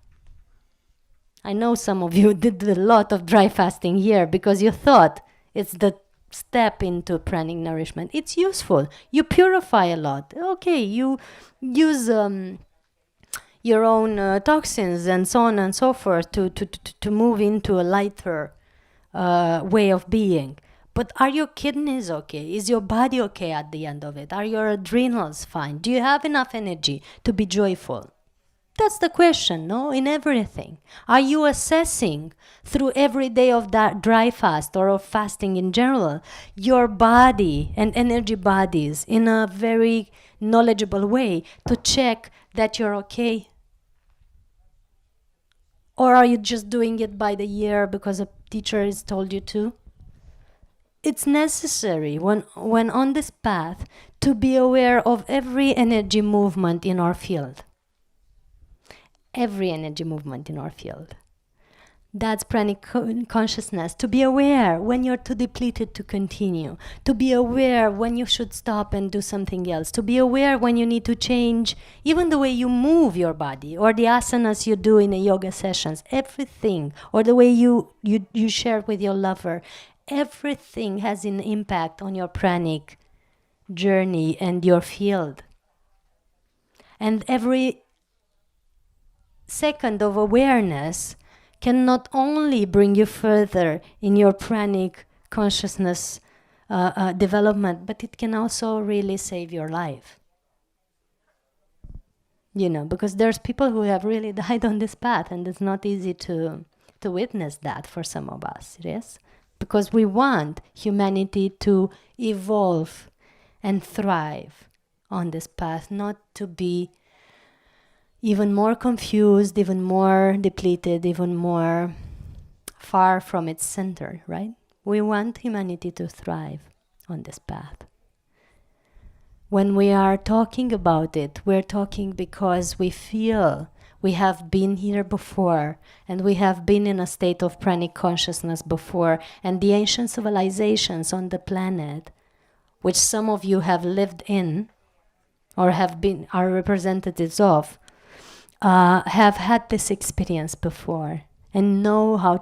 I know some of you did a lot of dry fasting here because you thought it's the step into pranic nourishment. It's useful. You purify a lot. Okay, you use your own toxins and so on and so forth to move into a lighter way of being. But are your kidneys okay? Is your body okay at the end of it? Are your adrenals fine? Do you have enough energy to be joyful? That's the question, no? In everything. Are you assessing through every day of that dry fast or of fasting in general your body and energy bodies in a very knowledgeable way to check that you're okay? Or are you just doing it by the year because a teacher has told you to? It's necessary when on this path to be aware of every energy movement in our field. Every energy movement in our field. That's pranic consciousness. To be aware when you're too depleted to continue. To be aware when you should stop and do something else. To be aware when you need to change even the way you move your body or the asanas you do in a yoga sessions. Everything. Or the way you share with your lover. Everything has an impact on your pranic journey and your field. And every second of awareness can not only bring you further in your pranic consciousness development, but it can also really save your life. You know, because there's people who have really died on this path, and it's not easy to witness that for some of us, yes? Because we want humanity to evolve and thrive on this path, not to be even more confused, even more depleted, even more far from its center, right? We want humanity to thrive on this path. When we are talking about it, we're talking because we feel we have been here before and we have been in a state of pranic consciousness before, and the ancient civilizations on the planet, which some of you have lived in or are representatives of, have had this experience before, and know how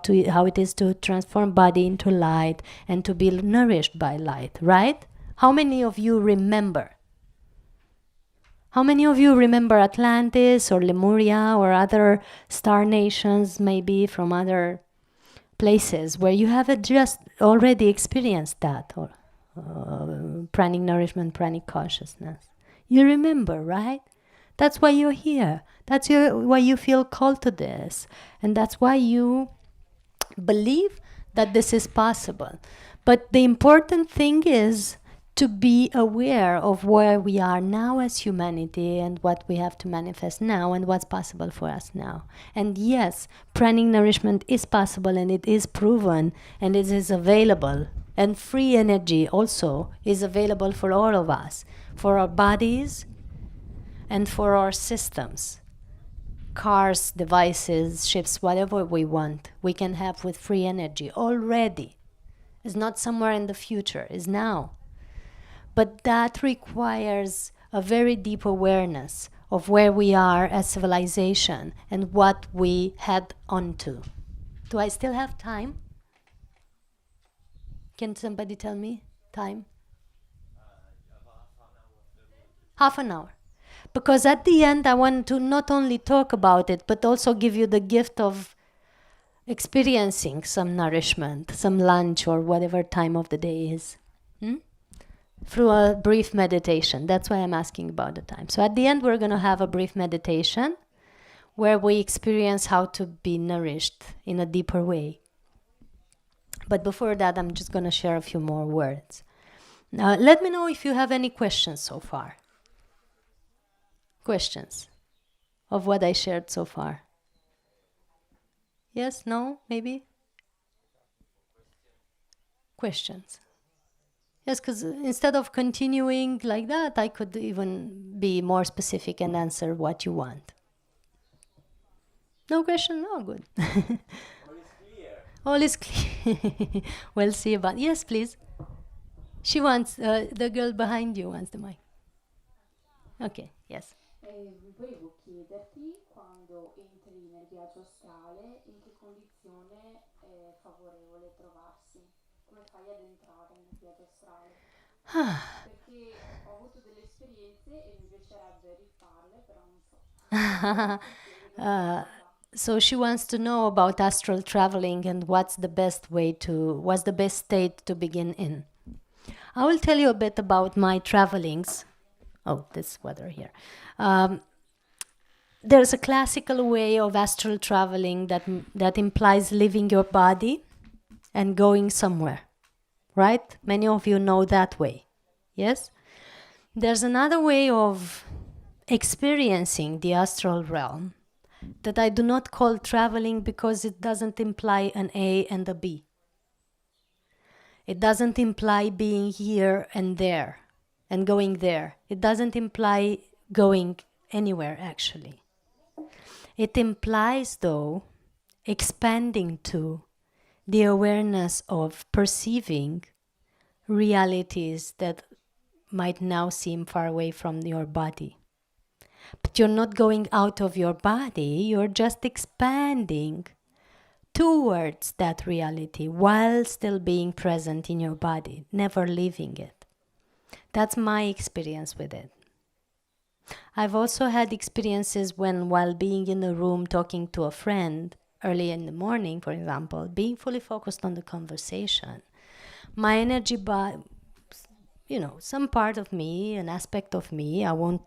it is to transform body into light and to be nourished by light, right? How many of you remember? How many of you remember Atlantis or Lemuria or other star nations, maybe from other places where you have just already experienced that, or pranic nourishment, pranic consciousness? You remember, right? That's why you're here. That's why you feel called to this. And that's why you believe that this is possible. But the important thing is to be aware of where we are now as humanity and what we have to manifest now and what's possible for us now. And yes, pranic nourishment is possible and it is proven and it is available. And free energy also is available for all of us, for our bodies and for our systems. Cars, devices, ships, whatever we want, we can have with free energy already. It's not somewhere in the future, it's now. But that requires a very deep awareness of where we are as civilization and what we head onto. Do I still have time? Can somebody tell me time? Half an hour. Because at the end, I want to not only talk about it, but also give you the gift of experiencing some nourishment, some lunch or whatever time of the day is. Through a brief meditation. That's why I'm asking about the time. So at the end, we're going to have a brief meditation where we experience how to be nourished in a deeper way. But before that, I'm just going to share a few more words. Let me know if you have any questions so far. Questions of what I shared so far. Yes, no, maybe? Questions. Yes, because instead of continuing like that, I could even be more specific and answer what you want. No question? No, good. All is clear. We'll see about... Yes, please. She wants... the girl behind you wants the mic. Okay, yes. Volevo chiederti, quando entri nel viaggio astrale, in che condizione è favorevole trovarsi? Come fai ad entrare nel viaggio astrale? Perché ho avuto delle esperienze e mi piacerebbe rifarle, però non so. So she wants to know about astral traveling and what's the best state to begin in. I will tell you a bit about my travelings. Oh, this weather here. There's a classical way of astral traveling that implies leaving your body and going somewhere, right? Many of you know that way, yes? There's another way of experiencing the astral realm that I do not call traveling because it doesn't imply an A and a B. It doesn't imply being here and there and going there. It doesn't imply going anywhere, actually. It implies, though, expanding to the awareness of perceiving realities that might now seem far away from your body. But you're not going out of your body, you're just expanding towards that reality while still being present in your body, never leaving it. That's my experience with it. I've also had experiences when, while being in a room talking to a friend early in the morning, for example, being fully focused on the conversation, my energy, some part of me, an aspect of me, I won't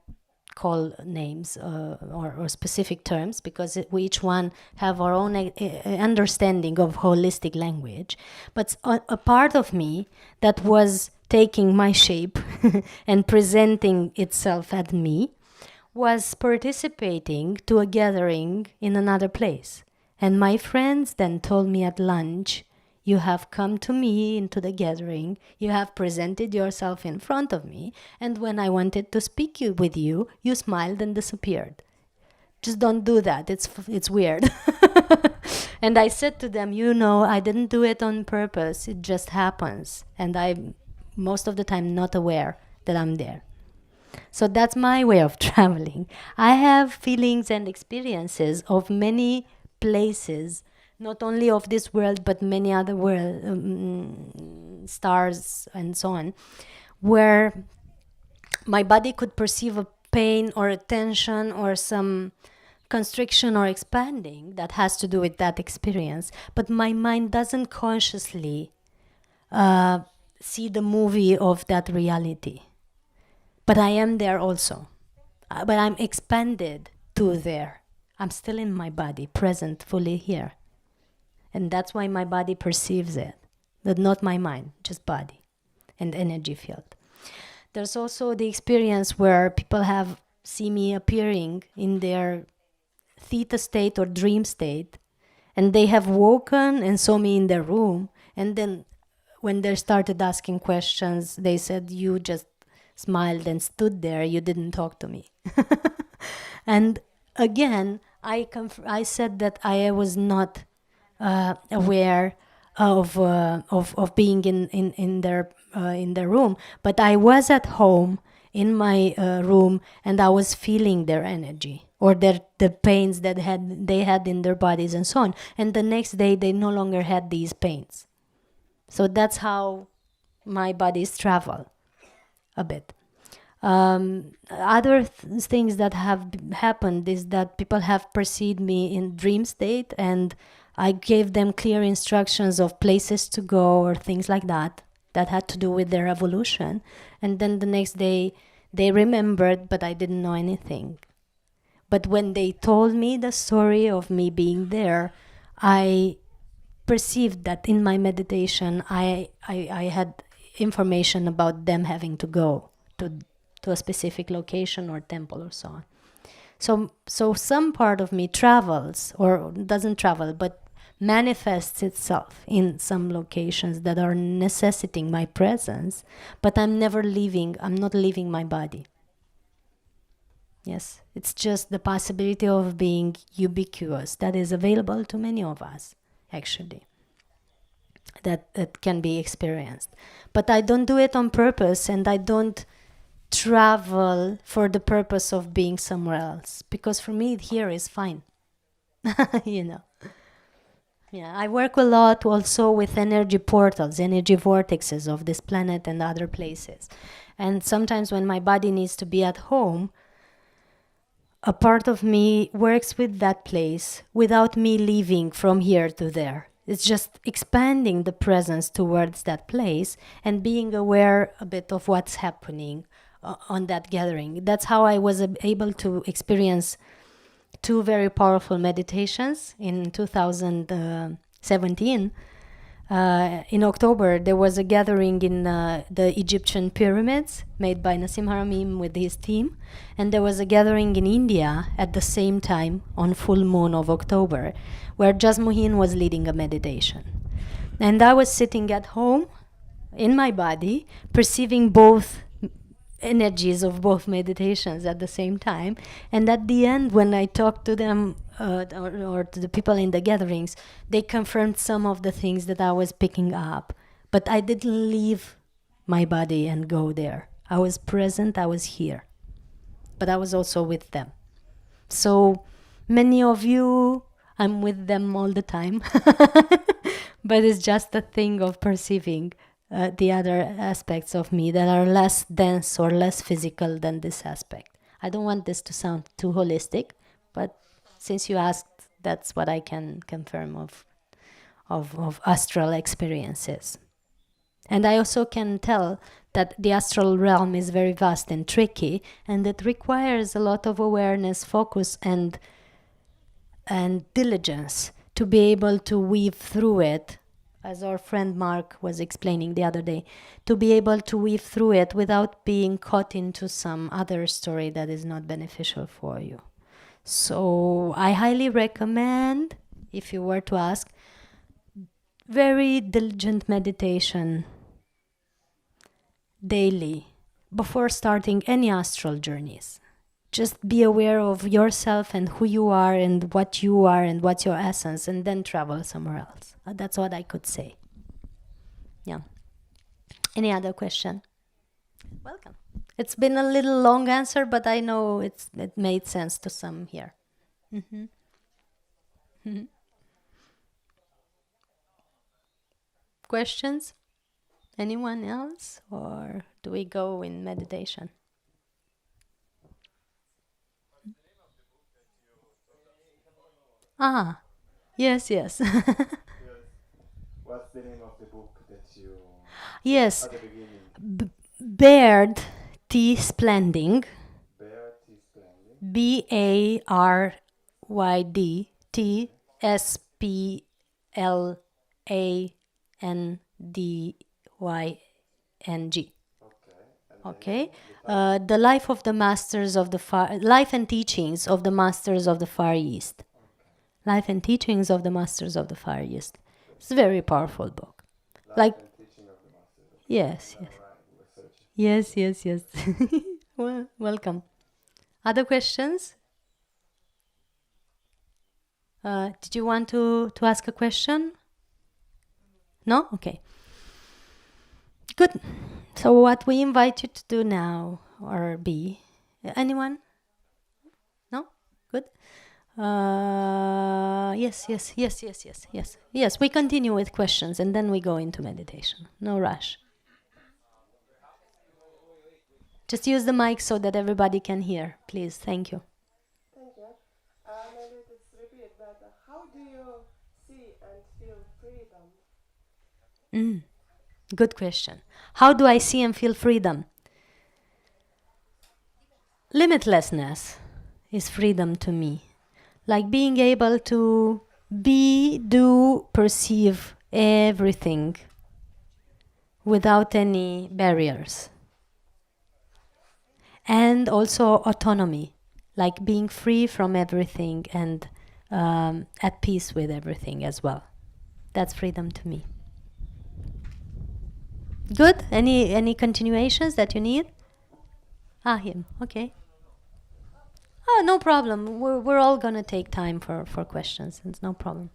call names or specific terms because we each one have our own understanding of holistic language, but a part of me that was taking my shape and presenting itself at me was participating to a gathering in another place. And my friends then told me at lunch, you have come to me into the gathering, you have presented yourself in front of me, and when I wanted to speak with you, you smiled and disappeared. Just don't do that, it's weird. And I said to them, I didn't do it on purpose, it just happens. And I'm most of the time not aware that I'm there. So that's my way of traveling. I have feelings and experiences of many places not only of this world, but many other world, stars and so on, where my body could perceive a pain or a tension or some constriction or expanding that has to do with that experience, but my mind doesn't consciously uh, see the movie of that reality. But I am there also. But I'm expanded to there. I'm still in my body, present fully here. And that's why my body perceives it. But not my mind, just body and energy field. There's also the experience where people have see me appearing in their theta state or dream state, and they have woken and saw me in their room, and then when they started asking questions, they said, you just smiled and stood there, you didn't talk to me. And again, I said that I was not aware of being in their room, but I was at home in my room, and I was feeling their energy or the pains that they had in their bodies and so on. And the next day, they no longer had these pains. So that's how my bodies travel a bit. Other things that have happened is that people have perceived me in dream state, and I gave them clear instructions of places to go or things like that that had to do with their evolution. And then the next day they remembered, but I didn't know anything. But when they told me the story of me being there, I perceived that in my meditation I had information about them having to go to a specific location or temple or so on. So some part of me travels, or doesn't travel, but manifests itself in some locations that are necessitating my presence, but I'm not leaving my body. Yes, it's just the possibility of being ubiquitous that is available to many of us, actually, that can be experienced. But I don't do it on purpose, and I don't travel for the purpose of being somewhere else, because for me here is fine. you know yeah, I work a lot also with energy portals, energy vortexes of this planet and other places. And sometimes when my body needs to be at home, a part of me works with that place without me leaving from here to there. It's just expanding the presence towards that place and being aware a bit of what's happening on that gathering. That's how I was able to experience two very powerful meditations in 2017. In October, there was a gathering in the Egyptian pyramids made by Nassim Haramim with his team. And there was a gathering in India at the same time on full moon of October, where Jasmuheen was leading a meditation. And I was sitting at home in my body, perceiving both energies of both meditations at the same time. And at the end, when I talked to them or to the people in the gatherings, they confirmed some of the things that I was picking up. But I didn't leave my body and go there. I was present, I was here. But I was also with them. So many of you, I'm with them all the time. But it's just a thing of perceiving the other aspects of me that are less dense or less physical than this aspect. I don't want this to sound too holistic, but since you asked, that's what I can confirm of astral experiences. And I also can tell that the astral realm is very vast and tricky, and it requires a lot of awareness, focus, and diligence to be able to weave through it, as our friend Mark was explaining the other day, to be able to weave through it without being caught into some other story that is not beneficial for you. So I highly recommend, if you were to ask, very diligent meditation daily before starting any astral journeys. Just be aware of yourself and who you are and what's your essence, and then travel somewhere else. That's what I could say. Yeah. Any other question? Welcome. It's been a little long answer, but I know it made sense to some here. Mm-hmm. Mm-hmm. questions? Anyone else? Or do we go in meditation? Ah, yes, yes. What's the name of the book that you Yes, at the beginning? Baird T. Splending, Bear T. Splendid. Bayrd T. Splanding. Okay. And the Okay. name, the title? The life of the masters of the far life and teachings of the masters of the Far East. Okay. Life and teachings of the masters of the Far East. It's a very powerful book. Life Like and Teaching of the Masters. Okay. yes, Now yes. we're searching. Yes, yes, yes. Well, welcome. Other questions? Did you want to ask a question? No? Okay. Good. So what we invite you to do now, or be, anyone? No? Good. Yes. We continue with questions and then we go into meditation. No rush. Just use the mic so that everybody can hear, please. Thank you. Thank you. Maybe let's repeat that. How do you see and feel freedom? Good question. How do I see and feel freedom? Limitlessness is freedom to me. Like being able to be, do, perceive everything without any barriers. And also autonomy, like being free from everything and at peace with everything as well. That's freedom to me. Good? Any continuations that you need? Him. Okay. Oh, no problem. We're all gonna take time for questions. It's no problem.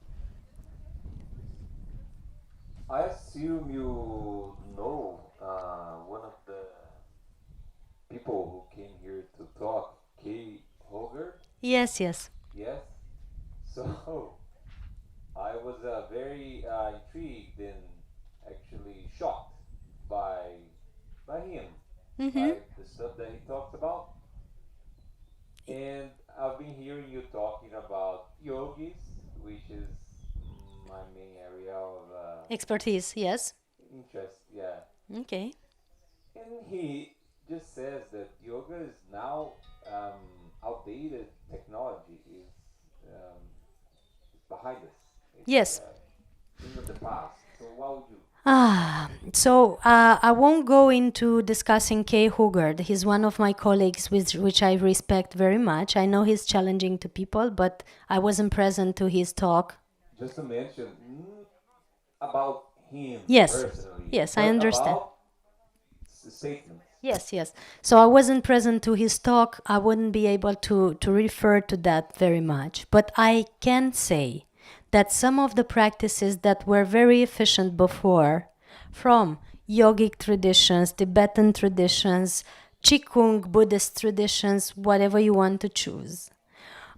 I assume you know one of the people who came here to talk, Kay Hoger. Yes. Yes. So I was very intrigued and actually shocked by him, by the stuff that he talked about. And I've been hearing you talking about yogis, which is my main area of Expertise. Yes. interest. Yeah. Okay. And he just says that yoga is now outdated technology is behind us. It's Yes. thing of the past. So what would you? So I won't go into discussing Kay Hugard. He's one of my colleagues, which I respect very much. I know he's challenging to people, but I wasn't present to his talk. Just to mention about him Yes. personally. Yes, but I understand. About statements. Yes. So I wasn't present to his talk. I wouldn't be able to refer to that very much. But I can say that some of the practices that were very efficient before, from yogic traditions, Tibetan traditions, Qigong, Buddhist traditions, whatever you want to choose,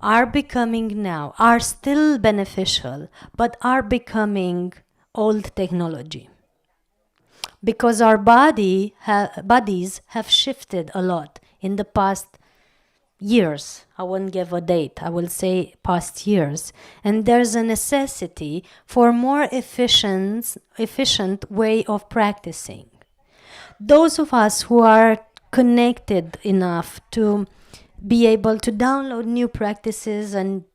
are becoming now, are still beneficial, but are becoming old technology. Because our bodies have shifted a lot in the past years. I won't give a date. I will say past years. And there's a necessity for more efficient way of practicing. Those of us who are connected enough to be able to download new practices and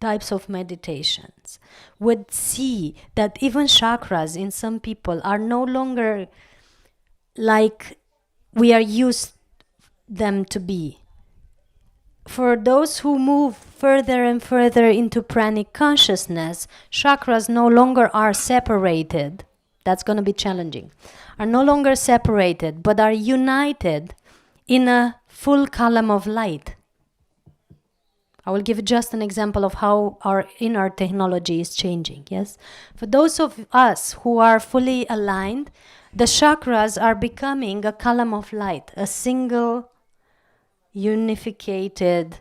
types of meditations would see that even chakras in some people are no longer like we are used them to be. For those who move further and further into pranic consciousness, chakras no longer are separated. That's going to be challenging. Are no longer separated, but are united in a full column of light. I will give just an example of how our inner technology is changing, yes? For those of us who are fully aligned, the chakras are becoming a column of light, a single unificated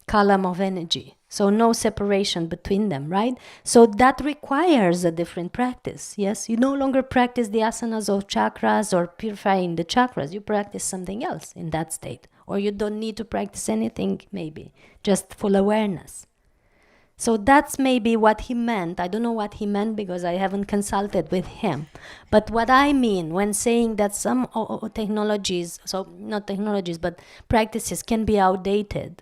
column of energy. So no separation between them, right? So that requires a different practice. Yes, you no longer practice the asanas of chakras or purifying the chakras. You practice something else in that state. Or you don't need to practice anything, maybe, just full awareness. So that's maybe what he meant. I don't know what he meant because I haven't consulted with him. But what I mean when saying that some technologies, so not technologies, but practices can be outdated,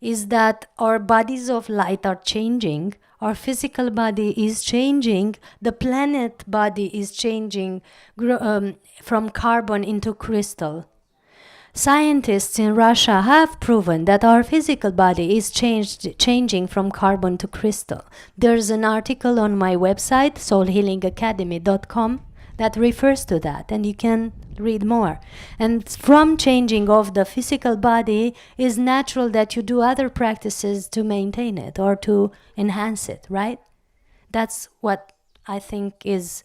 is that our bodies of light are changing, our physical body is changing, the planet body is changing from carbon into crystal. Scientists in Russia have proven that our physical body is changing from carbon to crystal. There's an article on my website, soulhealingacademy.com, that refers to that, and you can read more. And from changing of the physical body, is natural that you do other practices to maintain it or to enhance it, right? That's what I think is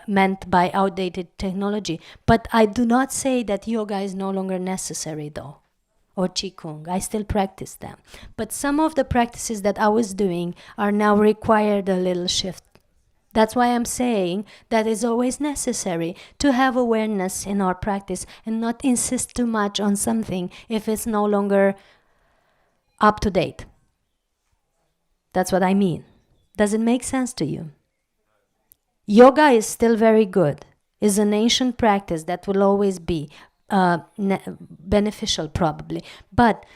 meant by outdated technology. But I do not say that yoga is no longer necessary, though, or qigong. I still practice them. But some of the practices that I was doing are now required a little shift. That's why I'm saying that it's always necessary to have awareness in our practice and not insist too much on something if it's no longer up to date. That's what I mean. Does it make sense to you? Yoga is still very good. It's an ancient practice that will always be beneficial, probably. But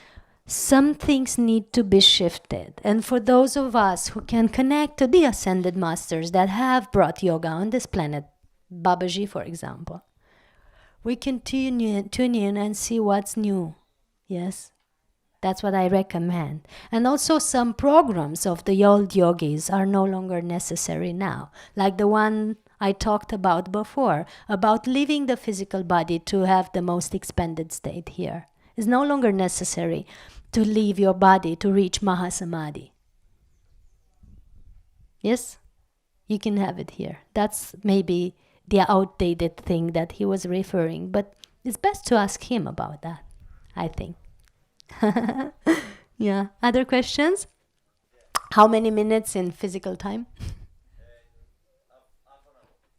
some things need to be shifted. And for those of us who can connect to the ascended masters that have brought yoga on this planet, Babaji, for example, we can tune in and see what's new. Yes? That's what I recommend. And also some programs of the old yogis are no longer necessary now. Like the one I talked about before, about leaving the physical body to have the most expanded state here. It's no longer necessary to leave your body to reach Mahasamadhi. Yes? You can have it here. That's maybe the outdated thing that he was referring, but it's best to ask him about that, I think. Yeah. Other questions? How many minutes in physical time?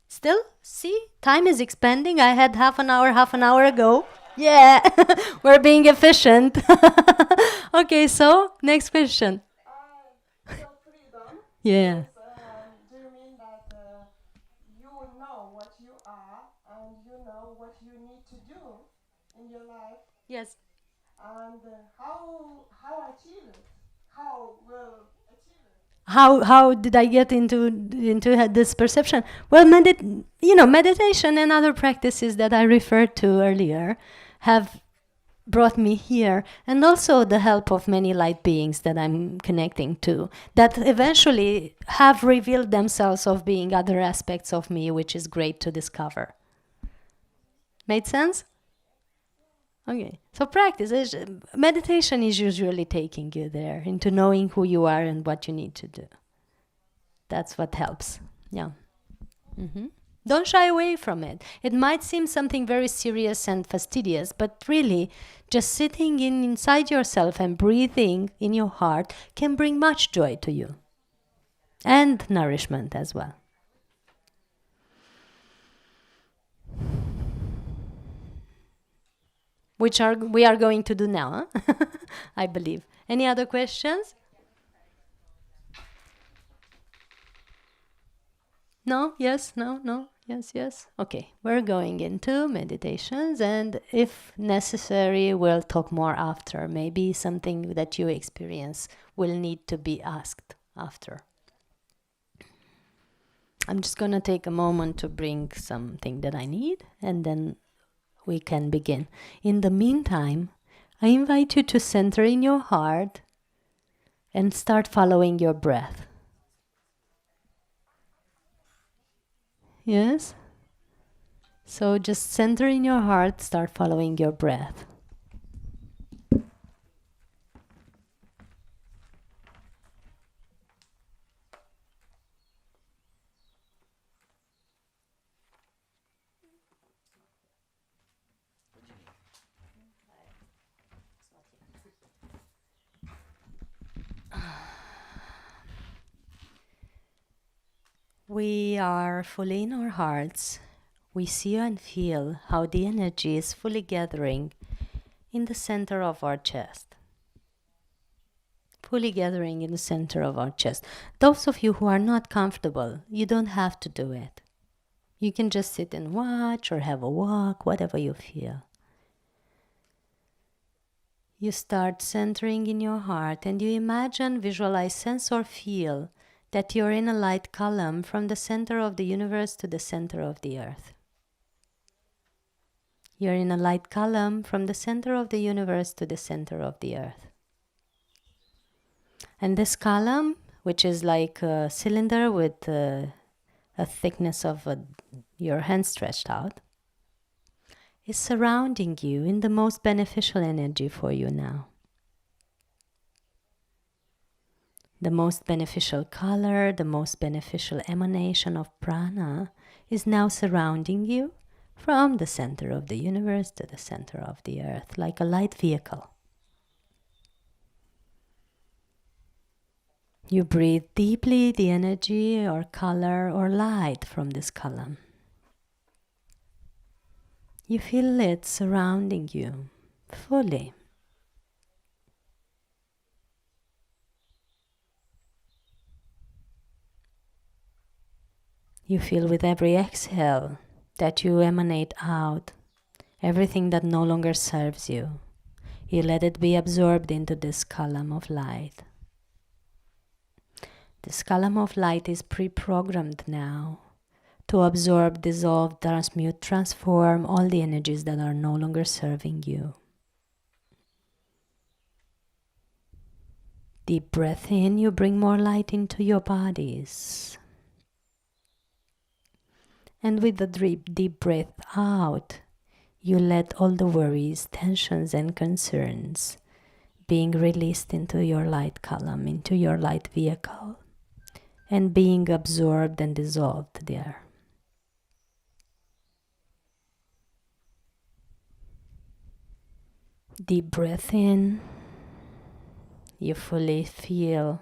Still? See? Time is expanding. I had half an hour ago. Yeah. We're being efficient. Okay, so next question. So freedom. Yeah. Is, do you mean that you know what you are and you know what you need to do in your life? Yes. And how achieve it? How will achieve it? How did I get into this perception? Well, meditation and other practices that I referred to earlier have brought me here, and also the help of many light beings that I'm connecting to, that eventually have revealed themselves of being other aspects of me, which is great to discover. Made sense? Okay, so meditation is usually taking you there, into knowing who you are and what you need to do. That's what helps. Yeah. Mm-hmm. Don't shy away from it. It might seem something very serious and fastidious, but really, just sitting inside yourself and breathing in your heart can bring much joy to you. And nourishment as well. Which we are going to do now, huh? I believe. Any other questions? No? Yes? No? No? Yes? Yes? Okay. We're going into meditations, and if necessary, we'll talk more after. Maybe something that you experience will need to be asked after. I'm just going to take a moment to bring something that I need, and then we can begin. In the meantime, I invite you to center in your heart and start following your breath. Yes? So just center in your heart, start following your breath. We are fully in our hearts. We see and feel how the energy is fully gathering in the center of our chest. Fully gathering in the center of our chest. Those of you who are not comfortable, you don't have to do it. You can just sit and watch or have a walk, whatever you feel. You start centering in your heart and you imagine, visualize, sense or feel that you're in a light column from the center of the universe to the center of the earth. You're in a light column from the center of the universe to the center of the earth. And this column, which is like a cylinder with a thickness of your hand stretched out, is surrounding you in the most beneficial energy for you now. The most beneficial color, the most beneficial emanation of prana is now surrounding you from the center of the universe to the center of the earth, like a light vehicle. You breathe deeply the energy or color or light from this column. You feel it surrounding you fully. You feel with every exhale that you emanate out everything that no longer serves you. You let it be absorbed into this column of light. This column of light is pre-programmed now to absorb, dissolve, transmute, transform all the energies that are no longer serving you. Deep breath in, you bring more light into your bodies. And with the deep breath out, you let all the worries, tensions, and concerns being released into your light column, into your light vehicle, and being absorbed and dissolved there. Deep breath in, you fully feel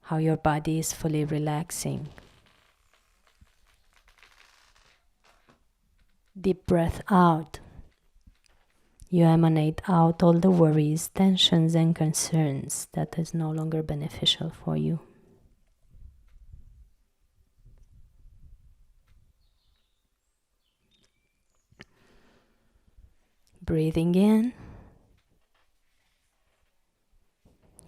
how your body is fully relaxing. Deep breath out. You emanate out all the worries, tensions, and concerns that is no longer beneficial for you. Breathing in.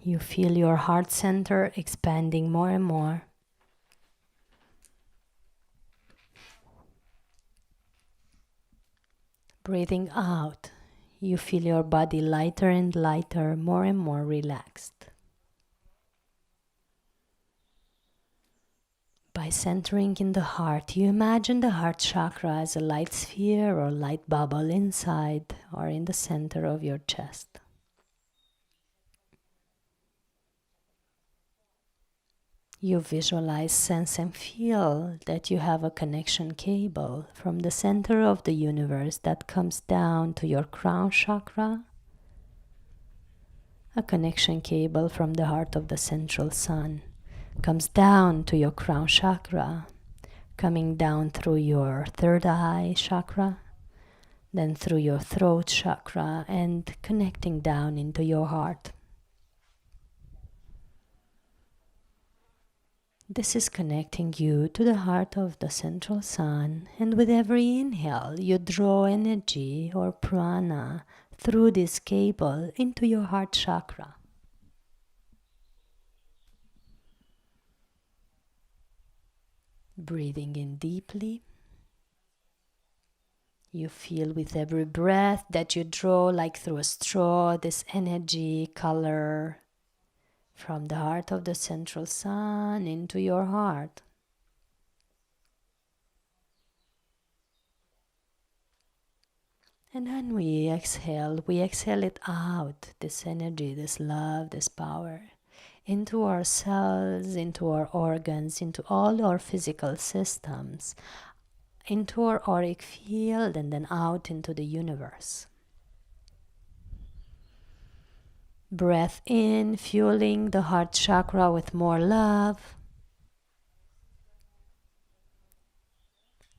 You feel your heart center expanding more and more. Breathing out, you feel your body lighter and lighter, more and more relaxed. By centering in the heart, you imagine the heart chakra as a light sphere or light bubble inside or in the center of your chest. You visualize, sense, and feel that you have a connection cable from the center of the universe that comes down to your crown chakra, a connection cable from the heart of the central sun comes down to your crown chakra, coming down through your third eye chakra, then through your throat chakra, and connecting down into your heart. This is connecting you to the heart of the central sun, and with every inhale, you draw energy or prana through this cable into your heart chakra. Breathing in deeply, you feel with every breath that you draw like through a straw this energy, color, from the heart of the central sun into your heart. And when we exhale it out, this energy, this love, this power, into our cells, into our organs, into all our physical systems, into our auric field, and then out into the universe. Breath in, fueling the heart chakra with more love.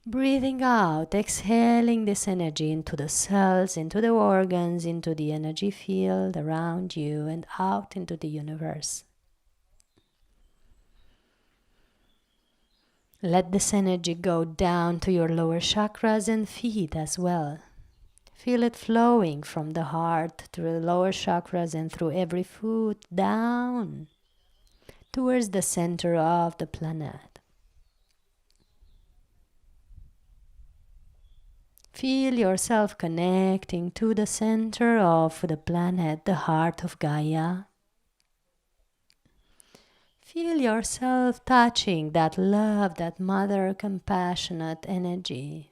Breathing out, exhaling this energy into the cells, into the organs, into the energy field around you, and out into the universe. Let this energy go down to your lower chakras and feet as well. Feel it flowing from the heart through the lower chakras and through every foot down towards the center of the planet. Feel yourself connecting to the center of the planet, the heart of Gaia. Feel yourself touching that love, that mother compassionate energy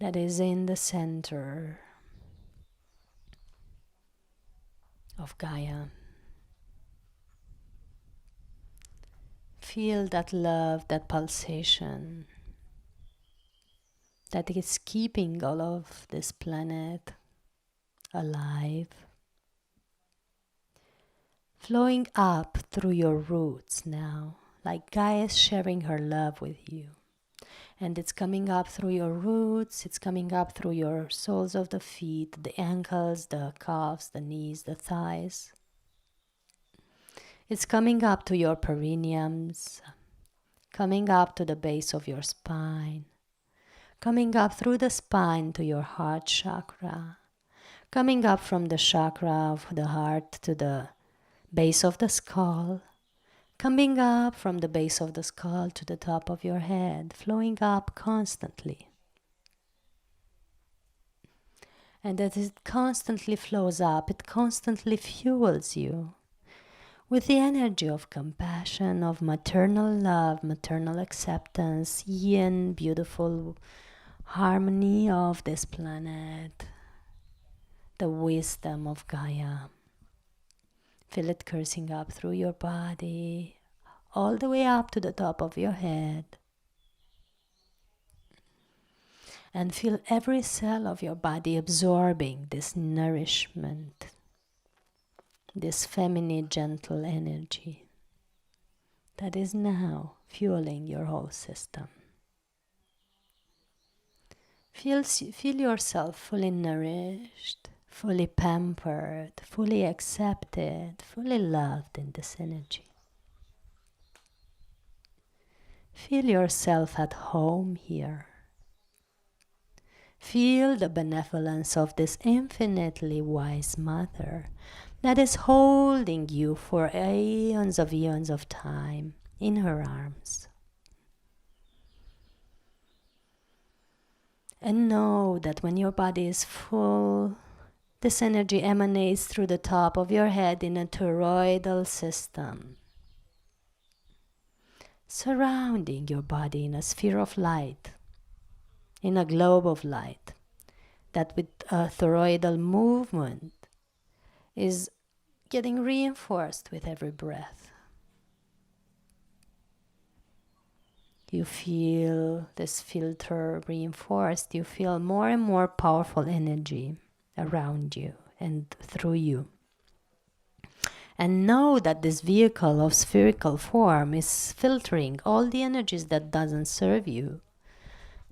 that is in the center of Gaia. Feel that love, that pulsation that is keeping all of this planet alive, flowing up through your roots now, like Gaia is sharing her love with you. And it's coming up through your roots, it's coming up through your soles of the feet, the ankles, the calves, the knees, the thighs. It's coming up to your perineums, coming up to the base of your spine, coming up through the spine to your heart chakra, coming up from the chakra of the heart to the base of the skull, coming up from the base of the skull to the top of your head, flowing up constantly. And as it constantly flows up, it constantly fuels you with the energy of compassion, of maternal love, maternal acceptance, yin, beautiful harmony of this planet, the wisdom of Gaia. Feel it coursing up through your body, all the way up to the top of your head. And feel every cell of your body absorbing this nourishment, this feminine, gentle energy that is now fueling your whole system. Feel yourself fully nourished, fully pampered, fully accepted, fully loved in this energy. Feel yourself at home here. Feel the benevolence of this infinitely wise mother that is holding you for eons of time in her arms. And know that when your body is full, this energy emanates through the top of your head in a toroidal system, surrounding your body in a sphere of light, in a globe of light, that with a toroidal movement is getting reinforced with every breath. You feel this filter reinforced. You feel more and more powerful energy around you and through you. And know that this vehicle of spherical form is filtering all the energies that doesn't serve you,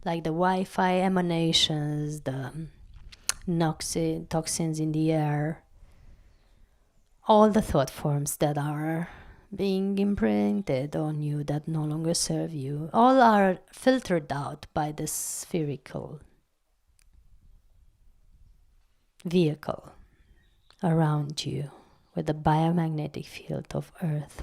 like the Wi-Fi emanations, the toxins in the air, all the thought forms that are being imprinted on you that no longer serve you, all are filtered out by this spherical vehicle around you with the biomagnetic field of Earth.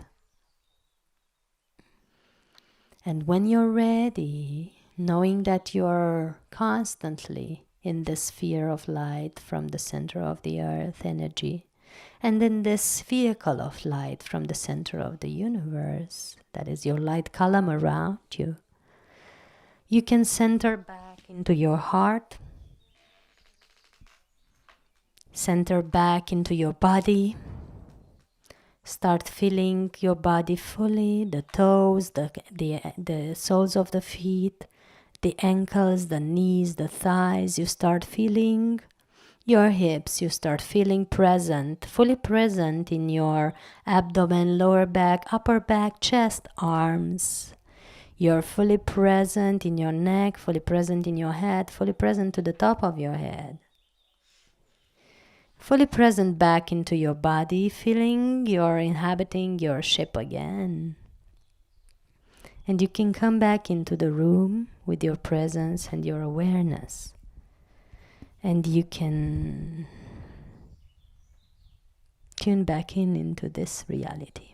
And when you're ready, knowing that you're constantly in the sphere of light from the center of the Earth energy, and in this vehicle of light from the center of the universe, that is your light column around you, you can center back into your heart, center back into your body, start feeling your body fully, the toes, the soles of the feet, the ankles, the knees, the thighs. You start feeling your hips. You start feeling present, fully present in your abdomen, lower back, upper back, chest, arms. You're fully present in your neck, fully present in your head, fully present to the top of your head. Fully present back into your body, feeling you're inhabiting your ship again. And you can come back into the room with your presence and your awareness. And you can tune back into this reality.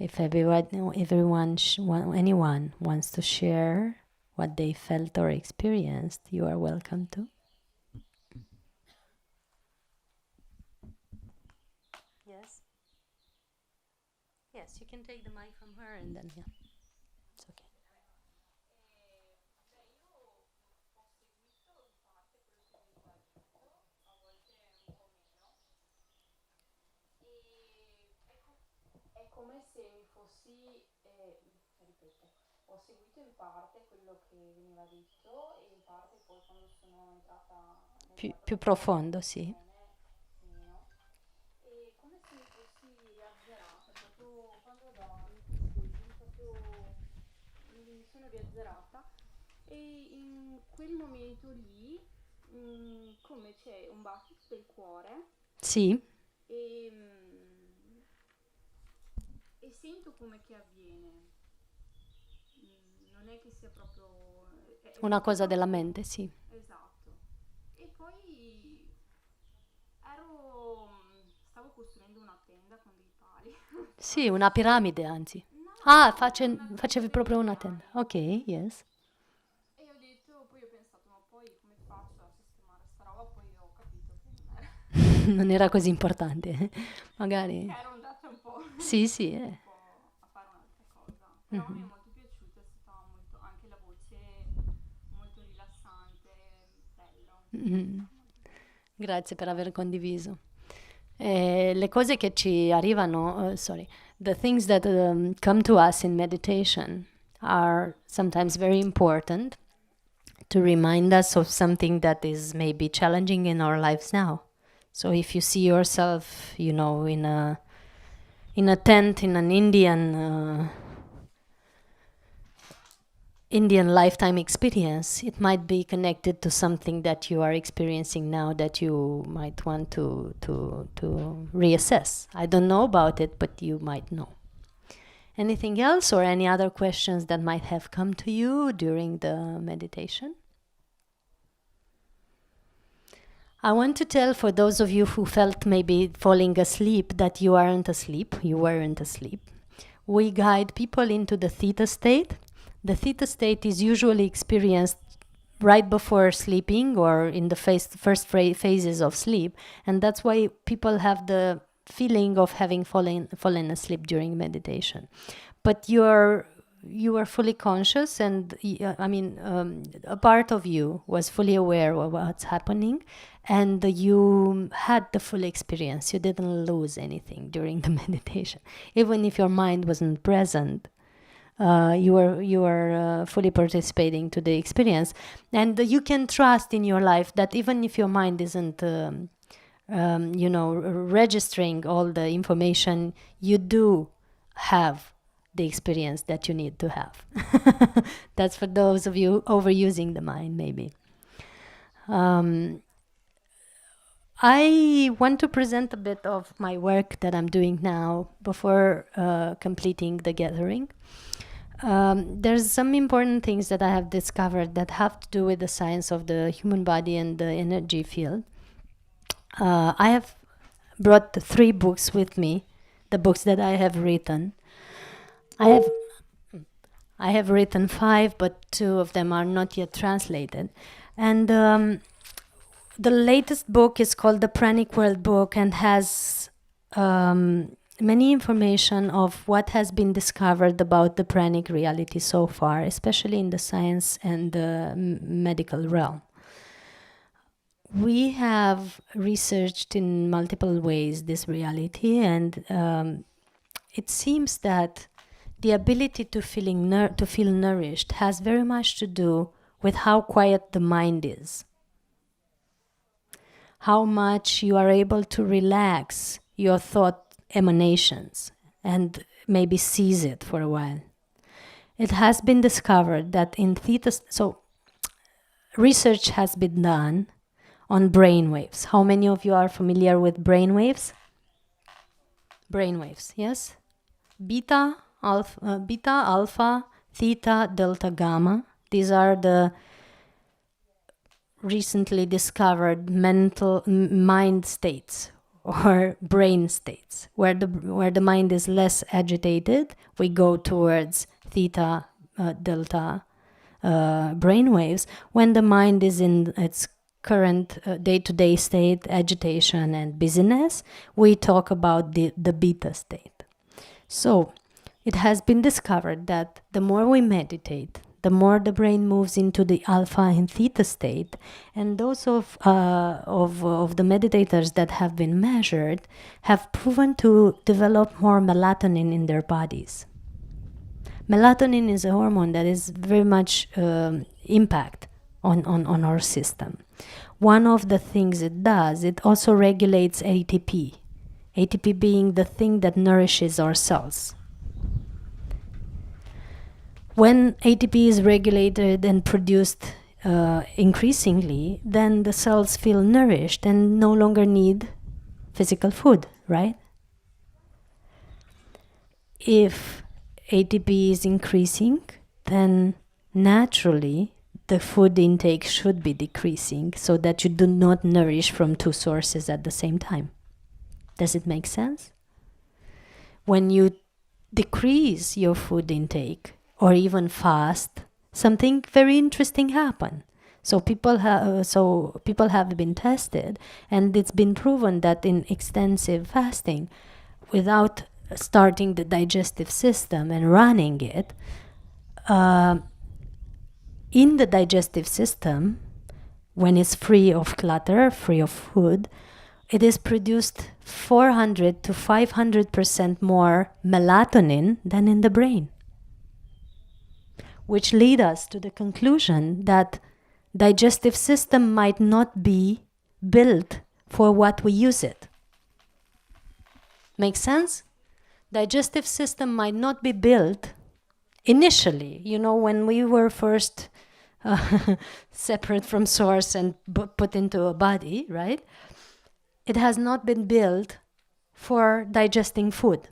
If anyone wants to share what they felt or experienced, you are welcome to. Yes. Yes, you can take the mic from her and then yeah, it's okay. È come se mi fossi, ripeto, ho seguito in parte quello che veniva detto e in parte poi quando sono entrata Più profondo, sì. meno. E come se mi fossi riazzerata, proprio quando dormi, ti svegli, proprio mi sono riazzerata e in quel momento lì come c'è un battito del cuore Sì, e, e sento come che avviene. Non è che sia proprio... è una cosa proprio- della mente, sì. Esatto. E poi stavo costruendo una tenda con dei pali. Sì, una piramide anzi. No, Ah, una facevi delle proprio una piramidi. tenda. Ok, yes. E ho detto, poi ho pensato, ma poi come faccio a sistemare sta roba? Poi ho capito che non era... Non era così importante. Magari. che ero andata un po', Sì, sì. un po' a fare un'altra cosa. Però mi è molto piaciuta, è stata molto, anche la voce molto rilassante, bello. Mhm. Grazie per aver condiviso. Le cose che ci arrivano, the things that come to us in meditation are sometimes very important to remind us of something that is maybe challenging in our lives now. So if you see yourself, in a tent in an Indian lifetime experience, it might be connected to something that you are experiencing now that you might want to reassess. I don't know about it, but you might know. Anything else or any other questions that might have come to you during the meditation? I want to tell for those of you who felt maybe falling asleep that you weren't asleep. We guide people into the theta state. The theta state is usually experienced right before sleeping or in the first phases of sleep, and that's why people have the feeling of having fallen asleep during meditation. But you are fully conscious, and a part of you was fully aware of what's happening, and you had the full experience. You didn't lose anything during the meditation, even if your mind wasn't present. You were fully participating to the experience, and you can trust in your life that even if your mind isn't registering all the information, you do have the experience that you need to have. That's for those of you overusing the mind, maybe. I want to present a bit of my work that I'm doing now before completing the gathering. There's some important things that I have discovered that have to do with the science of the human body and the energy field. I have brought 3 books with me, the books that I have written. I have written 5, but 2 of them are not yet translated. And the latest book is called the Pranic World Book and has many information of what has been discovered about the pranic reality so far, especially in the science and the medical realm. We have researched in multiple ways this reality, and it seems that the ability to feel nourished has very much to do with how quiet the mind is, how much you are able to relax your thought emanations and maybe seize it for a while. It has been discovered that in theta, so research has been done on brain waves. How many of you are familiar with brain waves? Brain waves, yes? Beta, alpha, theta, delta, gamma. These are the recently discovered mind states or brain states. Where the mind is less agitated, we go towards theta, delta brain waves. When the mind is in its current day-to-day state, agitation and busyness, we talk about the beta state. So it has been discovered that the more we meditate, the more the brain moves into the alpha and theta state, and those of the meditators that have been measured have proven to develop more melatonin in their bodies. Melatonin is a hormone that is very much impact on our system. One of the things it does, it also regulates ATP. ATP being the thing that nourishes our cells. When ATP is regulated and produced increasingly, then the cells feel nourished and no longer need physical food, right? If ATP is increasing, then naturally the food intake should be decreasing so that you do not nourish from two sources at the same time. Does it make sense? When you decrease your food intake or even fast, something very interesting happens. So people have been tested, and it's been proven that in extensive fasting, without starting the digestive system and running it, in the digestive system, when it's free of clutter, free of food, it is produced 400 to 500% more melatonin than in the brain, which lead us to the conclusion that digestive system might not be built for what we use it. Make sense? Digestive system might not be built initially, when we were first separate from source and put into a body, right? It has not been built for digesting food.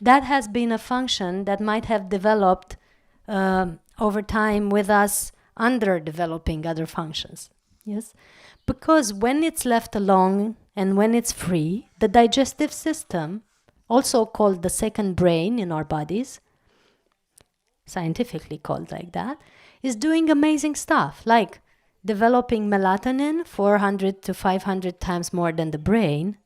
That has been a function that might have developed over time with us underdeveloping other functions. Yes? Because when it's left alone and when it's free, the digestive system, also called the second brain in our bodies, scientifically called like that, is doing amazing stuff, like developing melatonin 400 to 500 times more than the brain,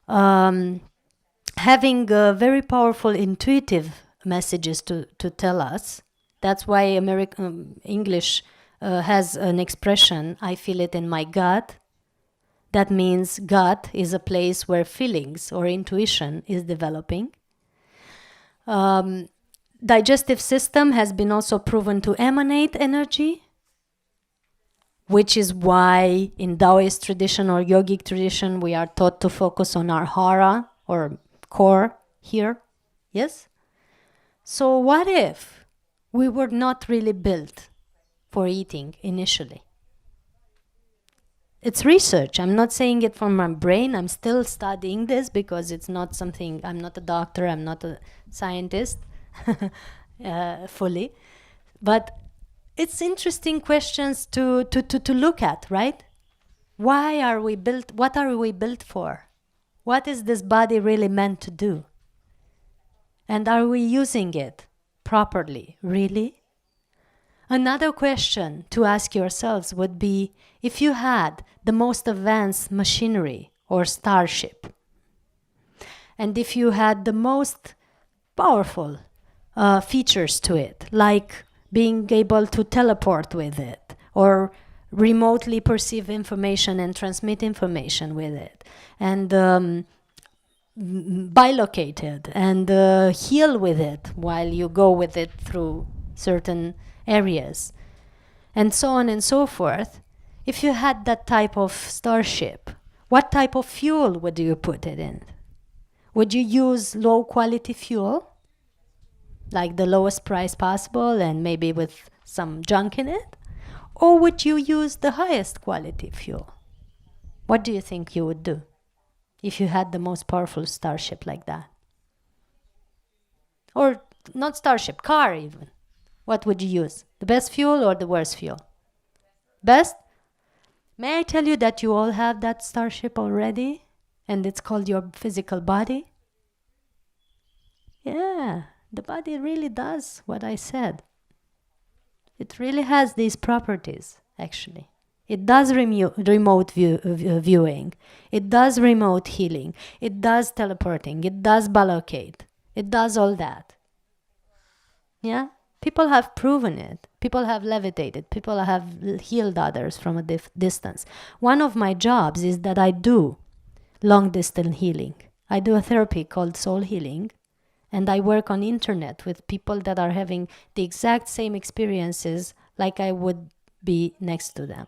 having very powerful intuitive messages to tell us. That's why English has an expression, I feel it in my gut. That means gut is a place where feelings or intuition is developing. Digestive system has been also proven to emanate energy, which is why in Taoist tradition or yogic tradition we are taught to focus on our hara or core here. Yes? So what if we were not really built for eating initially? It's research. I'm not saying it from my brain. I'm still studying this because it's not something, I'm not a doctor, I'm not a scientist fully. But it's interesting questions to look at, right? Why are we built? What are we built for? What is this body really meant to do? And are we using it properly, really? Another question to ask yourselves would be, if you had the most advanced machinery or starship, and if you had the most powerful features to it, like being able to teleport with it, or remotely perceive information and transmit information with it, and bilocate it, and heal with it while you go with it through certain areas, and so on and so forth. If you had that type of starship, what type of fuel would you put it in? Would you use low quality fuel, like the lowest price possible and maybe with some junk in it? Or would you use the highest quality fuel? What do you think you would do if you had the most powerful starship like that? Or not starship, car even. What would you use? The best fuel or the worst fuel? Best? May I tell you that you all have that starship already? And it's called your physical body? Yeah, the body really does what I said. It really has these properties, actually. It does remote viewing. It does remote healing. It does teleporting. It does balocate. It does all that. Yeah? People have proven it. People have levitated. People have healed others from a distance. One of my jobs is that I do long distance healing. I do a therapy called soul healing, and I work on internet with people that are having the exact same experiences like I would be next to them.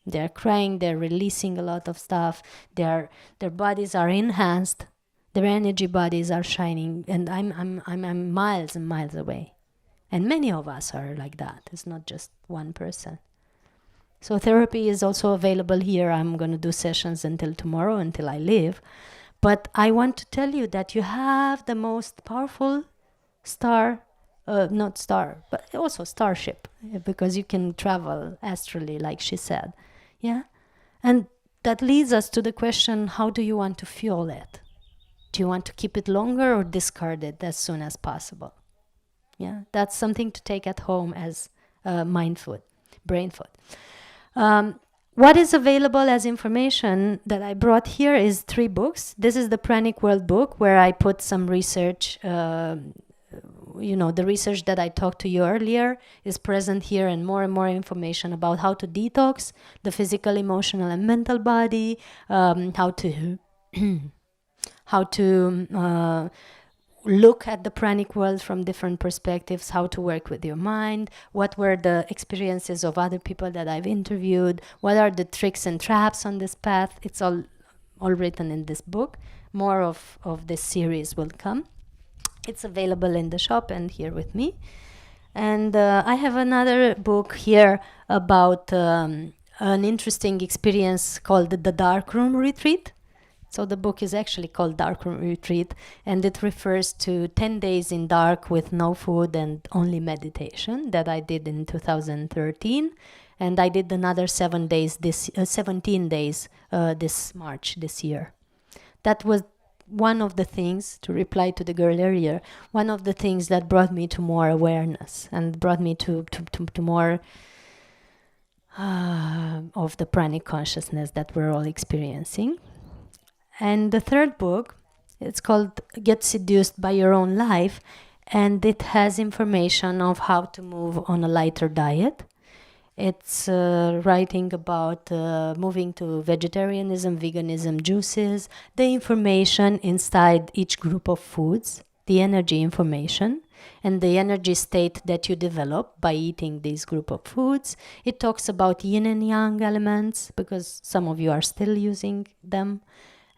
They're crying, they're releasing a lot of stuff, their bodies are enhanced, their energy bodies are shining, and I'm miles and miles away. And many of us are like that. It's not just one person. So therapy is also available here. I'm going to do sessions until tomorrow, until I leave. But I want to tell you that you have the most powerful not star, but also starship, because you can travel astrally, like she said. Yeah? And that leads us to the question, how do you want to fuel it? Do you want to keep it longer or discard it as soon as possible? Yeah, that's something to take at home as mind food, brain food. What is available as information that I brought here is 3 books. This is the Pranic World book, where I put some research. The research that I talked to you earlier is present here, and more information about how to detox the physical, emotional, and mental body, how to how to look at the pranic world from different perspectives, how to work with your mind, what were the experiences of other people that I've interviewed, what are the tricks and traps on this path. It's all written in this book. More of this series will come. It's available in the shop and here with me. And I have another book here about an interesting experience called the Darkroom Retreat. So the book is actually called Darkroom Retreat, and it refers to 10 days in dark with no food and only meditation that I did in 2013. And I did another 17 days this March, this year. That was one of the things, to reply to the girl earlier, one of the things that brought me to more awareness and brought me to more of the pranic consciousness that we're all experiencing. And the third book, it's called Get Seduced by Your Own Life, and it has information of how to move on a lighter diet. It's writing about moving to vegetarianism, veganism, juices, the information inside each group of foods, the energy information, and the energy state that you develop by eating these group of foods. It talks about yin and yang elements, because some of you are still using them.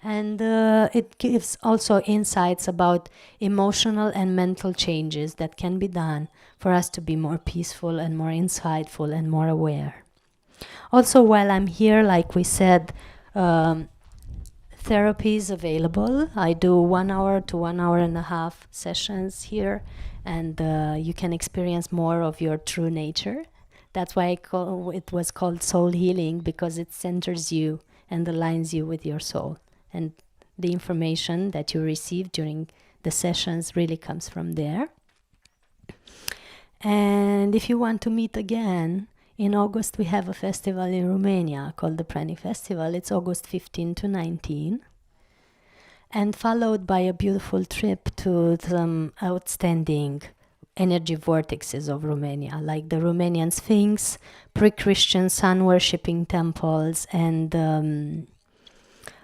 And it gives also insights about emotional and mental changes that can be done for us to be more peaceful and more insightful and more aware. Also, while I'm here, like we said, therapy is available. I do 1 hour to 1 hour and a half sessions here, and you can experience more of your true nature. That's why it was called soul healing, because it centers you and aligns you with your soul. And the information that you receive during the sessions really comes from there. And if you want to meet again, in August we have a festival in Romania called the Pranic Festival. It's August 15 to 19. And followed by a beautiful trip to some outstanding energy vortexes of Romania, like the Romanian Sphinx, pre-Christian sun-worshipping temples, and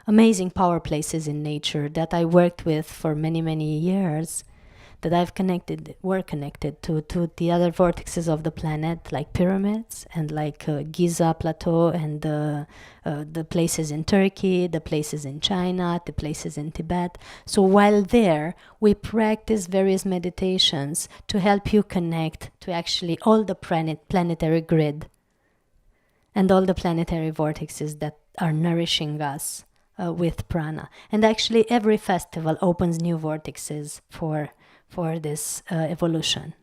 amazing power places in nature that I worked with for many, many years, that were connected to the other vortexes of the planet, like pyramids and like Giza Plateau and the places in Turkey, the places in China, the places in Tibet. So while there, we practice various meditations to help you connect to actually all the planetary grid and all the planetary vortexes that are nourishing us with prana. And actually every festival opens new vortexes for this evolution.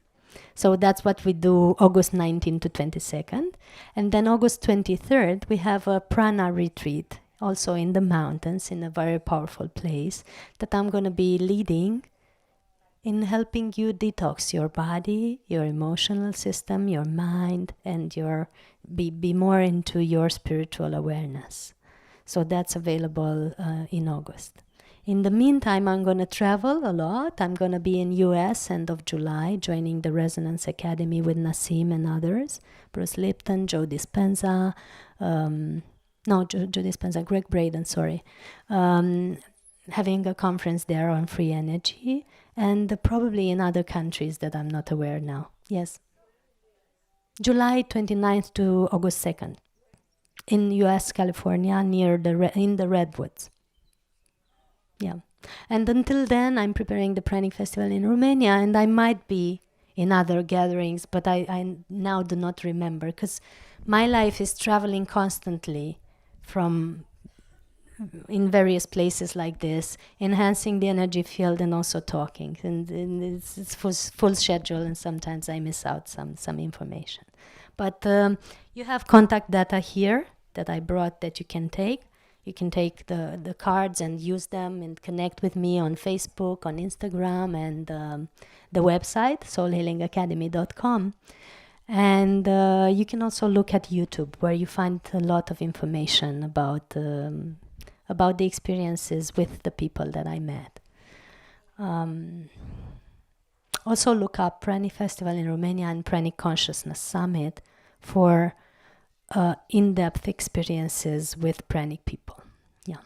So that's what we do August 19 to 22nd. And then August 23rd, we have a prana retreat, also in the mountains, in a very powerful place, that I'm going to be leading in helping you detox your body, your emotional system, your mind, and be more into your spiritual awareness. So that's available in August. In the meantime, I'm going to travel a lot. I'm going to be in US end of July, joining the Resonance Academy with Nassim and others. Bruce Lipton, Joe Dispenza, Joe Dispenza, Greg Braden, sorry. Having a conference there on free energy, and probably in other countries that I'm not aware now. Yes. July 29th to August 2nd. In US, California, in the Redwoods. Yeah. And until then, I'm preparing the Pranic Festival in Romania, and I might be in other gatherings, but I now do not remember, because my life is traveling constantly from in various places like this, enhancing the energy field and also talking. And it's full schedule, and sometimes I miss out some information. But you have contact data here that I brought that you can take. You can take the cards and use them and connect with me on Facebook, on Instagram, and the website, soulhealingacademy.com. And you can also look at YouTube, where you find a lot of information about the experiences with the people that I met. Also look up Pranic Festival in Romania and Pranic Consciousness Summit for in-depth experiences with pranic people. Yeah,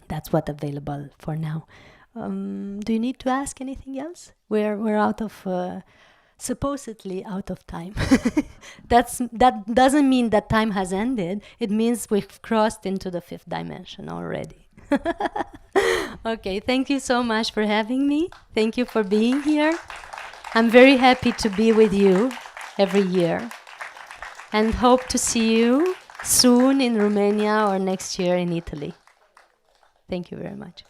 that's what's available for now. Do you need to ask anything else? We're out of supposedly out of time. That doesn't mean that time has ended. It means we've crossed into the 5th dimension already. Okay, thank you so much for having me. Thank you for being here. I'm very happy to be with you every year, and hope to see you soon in Romania or next year in Italy. Thank you very much.